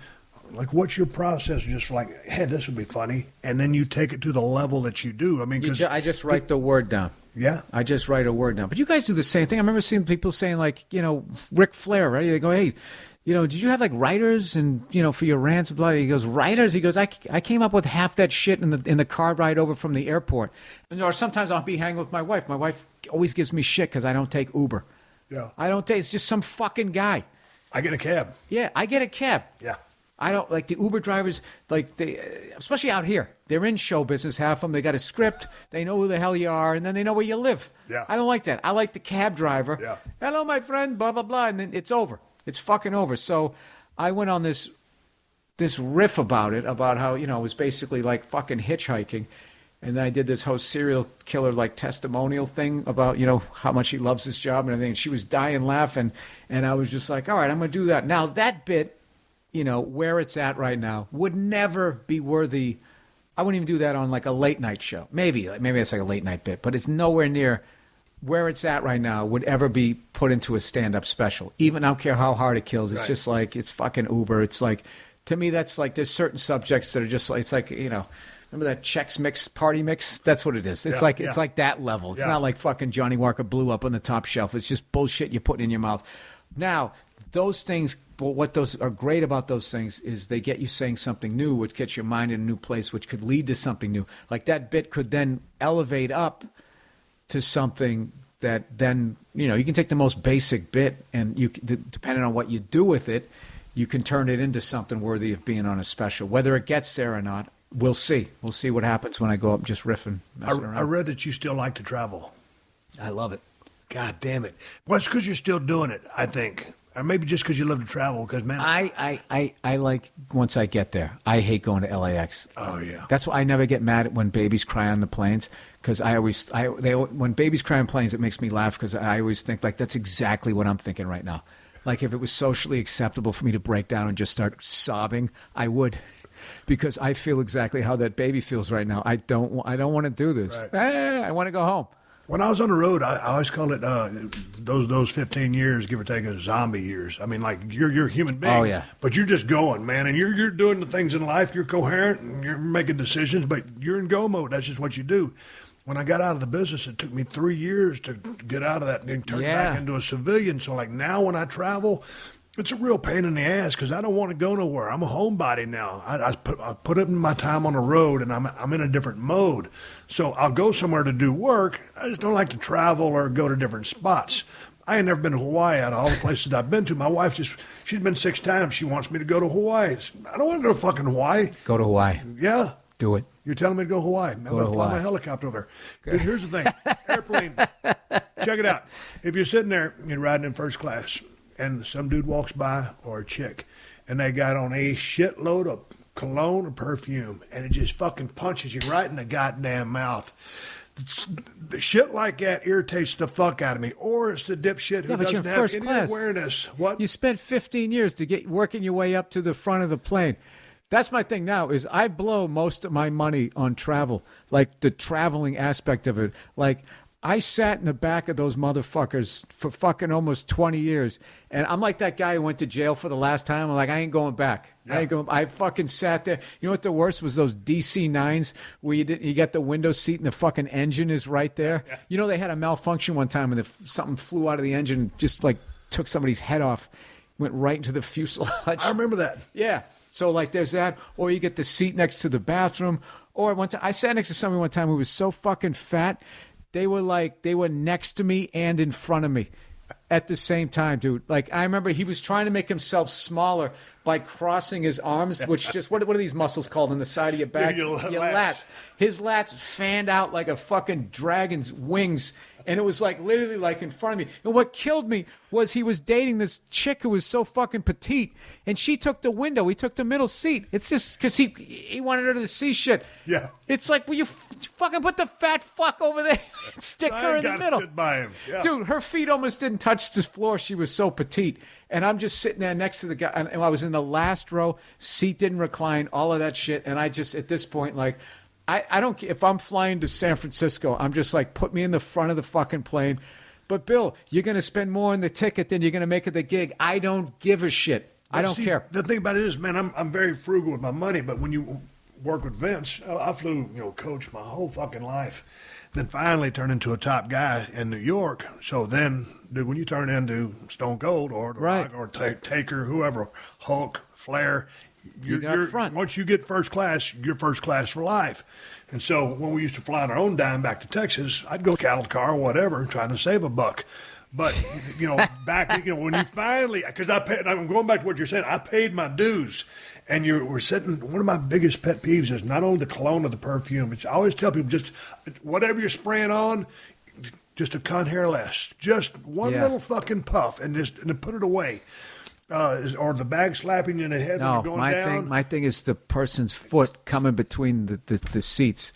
like, what's your process? Just like, hey, this would be funny, and then you take it to the level that you do. I mean, I just write the word down. Yeah, I just write a word down. But you guys do the same thing. I remember seeing people saying like, Ric Flair, right? They go, hey, did you have like writers and for your rants and blah? He goes, writers. He goes, I came up with half that shit in the car ride over from the airport. Or sometimes I'll be hanging with my wife. My wife always gives me shit because I don't take Uber. Yeah, I don't take. It's just some fucking guy. I get a cab. Yeah, I get a cab. Yeah. I don't like the Uber drivers, like especially out here. They're in show business, half of them. They got a script. They know who the hell you are, and then they know where you live. Yeah. I don't like that. I like the cab driver. Yeah. Hello, my friend, blah, blah, blah, and then it's over. It's fucking over. So I went on this riff about it, about how, it was basically like fucking hitchhiking. And then I did this whole serial killer like testimonial thing about, how much he loves his job and everything. And she was dying laughing. And I was just like, all right, I'm going to do that. Now that bit, where it's at right now would never be worthy. I wouldn't even do that on like a late night show. Maybe it's like a late night bit, but it's nowhere near where it's at right now would ever be put into a stand-up special. Even I don't care how hard it kills. It's just like, it's fucking Uber. It's like, to me, that's like, there's certain subjects that are just like, it's like, remember that Chex Mix party mix? That's what it is. It's it's like that level. It's not like fucking Johnny Walker Blue up on the top shelf. It's just bullshit you're putting in your mouth. Now, those things But what those are great about those things is they get you saying something new, which gets your mind in a new place, which could lead to something new. Like that bit could then elevate up to something that then, you can take the most basic bit and depending on what you do with it, you can turn it into something worthy of being on a special. Whether it gets there or not, we'll see. We'll see what happens when I go up just riffing, messing around. I read that you still like to travel. I love it. God damn it. Well, it's because you're still doing it, I think. Or maybe just because you love to travel. Because, man, I like, once I get there, I hate going to LAX. Oh, yeah. That's why I never get mad when babies cry on the planes. Because when babies cry on planes, it makes me laugh because I always think, like, that's exactly what I'm thinking right now. Like, if it was socially acceptable for me to break down and just start sobbing, I would. Because I feel exactly how that baby feels right now. I don't want to do this. Right. I want to go home. When I was on the road, I always call it those 15 years, give or take, as zombie years. I mean, like, you're a human being. Oh, yeah. But you're just going, man, and you're doing the things in life. You're coherent, and you're making decisions, but you're in go mode. That's just what you do. When I got out of the business, it took me 3 years to get out of that and turn back into a civilian. So, like, now when I travel, it's a real pain in the ass because I don't want to go nowhere. I'm a homebody now. I put in my time on the road, and I'm in a different mode. So I'll go somewhere to do work. I just don't like to travel or go to different spots. I ain't never been to Hawaii out of all the places I've been to. My wife she's been 6 times. She wants me to go to Hawaii. I don't want to go to fucking Hawaii. Go to Hawaii. Yeah. Do it. You're telling me to go to Hawaii. I'm going to fly my helicopter over there. Dude, here's the thing. Airplane. Check it out. If you're sitting there, you're riding in first class, and some dude walks by, or a chick, and they got on a shitload of cologne or perfume, and it just fucking punches you right in the goddamn mouth. The shit like that irritates the fuck out of me. Or it's the dipshit who doesn't have any awareness. What? You spent 15 years to get working your way up to the front of the plane. That's my thing now is I blow most of my money on travel, like the traveling aspect of it. Like I sat in the back of those motherfuckers for fucking almost 20 years, and I'm like that guy who went to jail for the last time. I'm like, I ain't going back. Yeah. I fucking sat there. You know what the worst was? Those DC-9s where you got the window seat and the fucking engine is right there. Yeah. You know, they had a malfunction one time and something flew out of the engine and just like took somebody's head off, went right into the fuselage. I remember that. Yeah. So, like, there's that. Or you get the seat next to the bathroom. Or one time, I sat next to somebody one time who was so fucking fat, they were next to me and in front of me at the same time, dude. Like, I remember he was trying to make himself smaller by crossing his arms, which just, what are these muscles called on the side of your back? Your lats. His lats fanned out like a fucking dragon's wings. And it was like literally like in front of me. And what killed me was he was dating this chick who was so fucking petite. And she took the window. He took the middle seat. It's just because he wanted her to see shit. Yeah. It's like, will you fucking put the fat fuck over there and stick her in the middle? Sit by him. Yeah. Dude, her feet almost didn't touch the floor. She was so petite. And I'm just sitting there next to the guy. And I was in the last row. Seat didn't recline. All of that shit. And I just, at this point, like... I don't care if I'm flying to San Francisco. I'm just like, put me in the front of the fucking plane. But, Bill, you're going to spend more on the ticket than you're going to make at the gig. I don't give a shit. I don't care. The thing about it is, man, I'm very frugal with my money. But when you work with Vince, I flew, coach my whole fucking life. Then finally turned into a top guy in New York. So then, dude, when you turn into Stone Cold or The Rock or Taker, whoever, Hulk, Flair, you're front. Once you get first class, you're first class for life. And so when we used to fly on our own dime back to Texas, I'd go cattle car or whatever, trying to save a buck. But, back, when you finally, because I'm going back to what you're saying, I paid my dues. And we're sitting, one of my biggest pet peeves is not only the cologne or the perfume. I always tell people, just whatever you're spraying on, just a cunt hair less. Just one little fucking puff and put it away. Or the bag slapping you in the head when you're going down. My thing is the person's foot coming between the seats.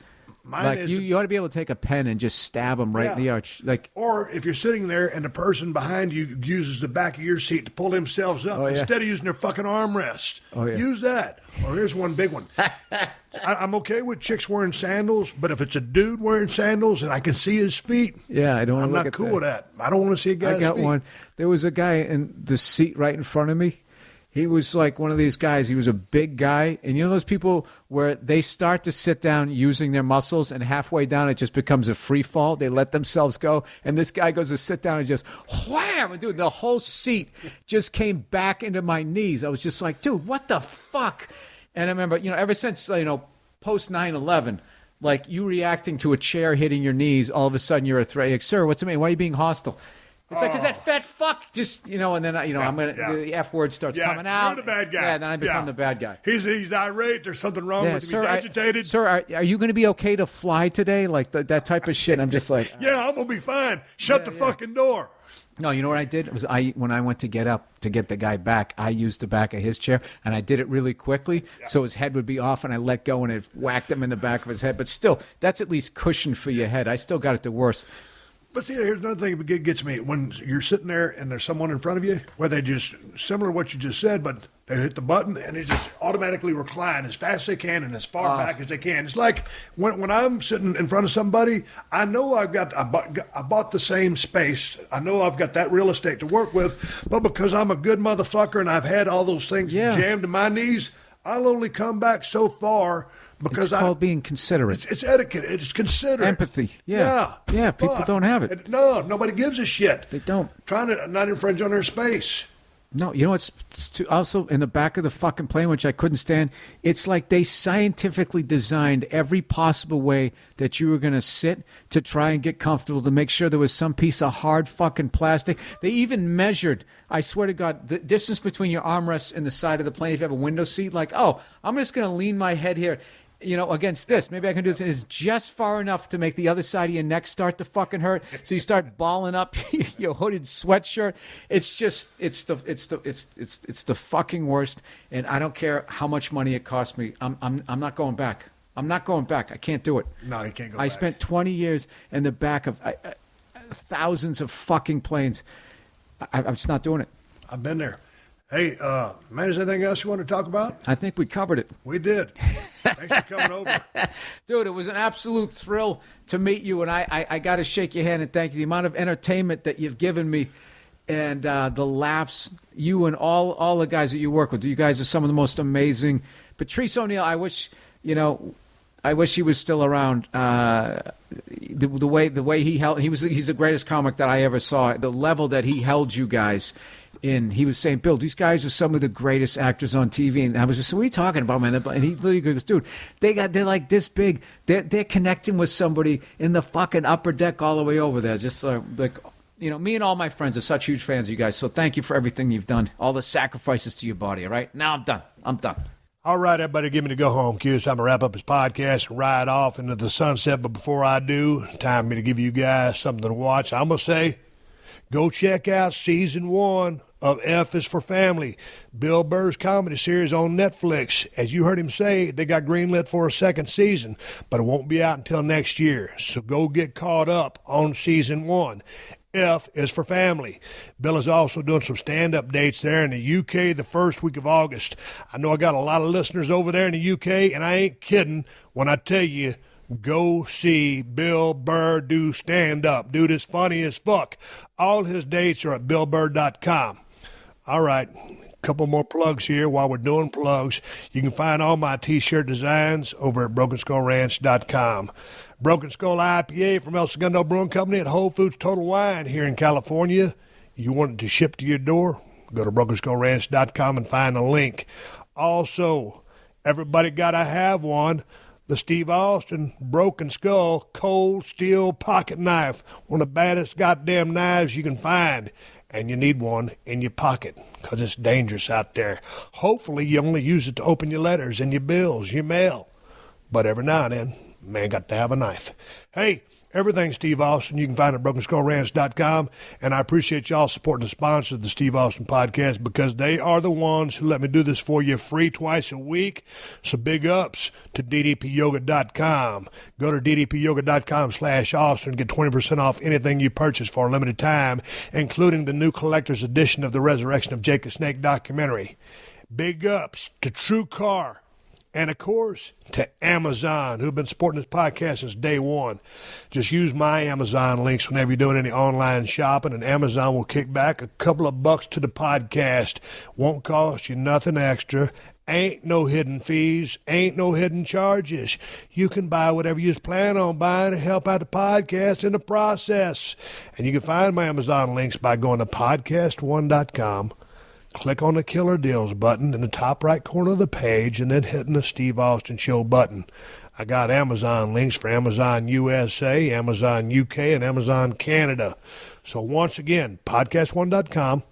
You ought to be able to take a pen and just stab them right in the arch. Or if you're sitting there and the person behind you uses the back of your seat to pull themselves up instead of using their fucking armrest. Use that. Or here's one big one. I'm okay with chicks wearing sandals, but if it's a dude wearing sandals and I can see his feet, I'm not cool with that. I don't want to see a guy's feet. I got one. There was a guy in the seat right in front of me. He was like one of these guys. He was a big guy. And you know those people where they start to sit down using their muscles and halfway down it just becomes a free fall? They let themselves go. And this guy goes to sit down and just wham! And dude, the whole seat just came back into my knees. I was just like, dude, what the fuck? And I remember, ever since, post 9/11, like you reacting to a chair hitting your knees, all of a sudden you're a threat. Like, sir, what's the matter? Why are you being hostile? It's like, 'cause that fat fuck just, and then, I'm going to, the F word starts coming out. You're the bad guy. Yeah, then I become the bad guy. He's irate. There's something wrong with him. Sir, he's agitated. Sir, are you going to be okay to fly today? Like that type of shit. I'm just like. Yeah, I'm going to be fine. Shut the fucking door. No, you know what I did? When I went to get up to get the guy back, I used the back of his chair, and I did it really quickly, so his head would be off, and I let go, and it whacked him in the back of his head. But still, that's at least cushion for your head. I still got it the worst. But see, here's another thing that gets me. When you're sitting there and there's someone in front of you where they just, similar to what you just said, but they hit the button and they just automatically recline as fast as they can and as far back as they can. It's like when I'm sitting in front of somebody, I know I bought the same space. I know I've got that real estate to work with, but because I'm a good motherfucker and I've had all those things jammed to my knees, I'll only come back so far. Because it's called being considerate. It's etiquette. It's considerate. Empathy. Yeah. People don't have it. No, nobody gives a shit. They don't. Trying to not infringe on their space. No, it's also in the back of the fucking plane, which I couldn't stand. It's like they scientifically designed every possible way that you were going to sit to try and get comfortable, to make sure there was some piece of hard fucking plastic. They even measured, I swear to God, the distance between your armrests and the side of the plane if you have a window seat. Like, I'm just going to lean my head here. Against this. Maybe I can do this. It's just far enough to make the other side of your neck start to fucking hurt. So you start balling up your hooded sweatshirt. It's the fucking worst. And I don't care how much money it costs me. I'm not going back. I'm not going back. I can't do it. No, you can't go back. I spent 20 years in the back of thousands of fucking planes. I'm just not doing it. I've been there. Hey, man, is there anything else you want to talk about? I think we covered it. We did. Thanks for coming over. Dude, it was an absolute thrill to meet you, and I got to shake your hand and thank you. The amount of entertainment that you've given me and the laughs, you and all the guys that you work with. You guys are some of the most amazing. Patrice O'Neal, I wish he was still around. The way he held, he's the greatest comic that I ever saw. The level that he held you guys in, he was saying, Bill, these guys are some of the greatest actors on TV. And I was just saying, what are you talking about, man? And he literally goes, dude, they're like this big. They're connecting with somebody in the fucking upper deck all the way over there. Just like, me and all my friends are such huge fans of you guys. So thank you for everything you've done, all the sacrifices to your body. All right, now I'm done. All right, everybody, give me the go home cue. So I'm going to wrap up this podcast and ride off into the sunset. But before I do, time for me to give you guys something to watch. I'm going to say, go check out season 1 of F is for Family, Bill Burr's comedy series on Netflix. As you heard him say, they got greenlit for a second season, but it won't be out until next year. So go get caught up on season 1. F is for Family. Bill is also doing some stand-up dates there in the UK the first week of August. I know I got a lot of listeners over there in the UK, and I ain't kidding when I tell you, go see Bill Burr do stand-up. Dude is funny as fuck. All his dates are at BillBurr.com. All right, a couple more plugs here while we're doing plugs. You can find all my T-shirt designs over at BrokenSkullRanch.com. Broken Skull IPA from El Segundo Brewing Company at Whole Foods Total Wine here in California. You want it to ship to your door? Go to BrokenSkullRanch.com and find a link. Also, everybody got to have one. The Steve Austin Broken Skull Cold Steel Pocket Knife. One of the baddest goddamn knives you can find. And you need one in your pocket because it's dangerous out there. Hopefully you only use it to open your letters and your bills, your mail. But every now and then, man got to have a knife. Hey, everything Steve Austin, you can find at BrokenSkullRanch.com. And I appreciate y'all supporting the sponsors of the Steve Austin podcast because they are the ones who let me do this for you free twice a week. So big ups to DDPYoga.com. Go to DDPYoga.com/Austin and get 20% off anything you purchase for a limited time, including the new collector's edition of the Resurrection of Jake the Snake documentary. Big ups to True Car. And, of course, to Amazon, who've been supporting this podcast since day one. Just use my Amazon links whenever you're doing any online shopping, and Amazon will kick back a couple of bucks to the podcast. Won't cost you nothing extra. Ain't no hidden fees. Ain't no hidden charges. You can buy whatever you plan on buying and help out the podcast in the process. And you can find my Amazon links by going to PodcastOne.com. Click on the Killer Deals button in the top right corner of the page and then hitting the Steve Austin Show button. I got Amazon links for Amazon USA, Amazon UK, and Amazon Canada. So once again, PodcastOne.com.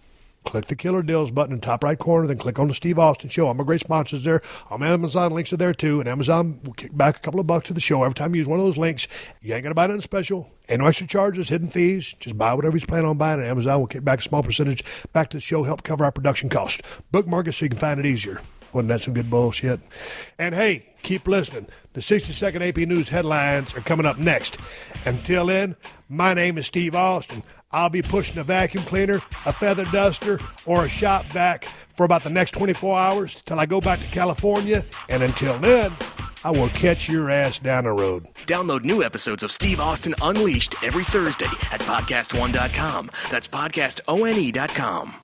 Click the Killer Deals button in the top right corner, then click on the Steve Austin Show. All my great sponsors there. All my Amazon links are there too, and Amazon will kick back a couple of bucks to the show every time you use one of those links. You ain't got to buy nothing special. Ain't no extra charges, hidden fees. Just buy whatever you plan on buying, and Amazon will kick back a small percentage back to the show, help cover our production costs. Bookmark it so you can find it easier. Wasn't that some good bullshit? And hey, keep listening. The 60-second AP News headlines are coming up next. Until then, my name is Steve Austin. I'll be pushing a vacuum cleaner, a feather duster, or a shop vac for about the next 24 hours till I go back to California. And until then, I will catch your ass down the road. Download new episodes of Steve Austin Unleashed every Thursday at PodcastOne.com. That's PodcastOne.com.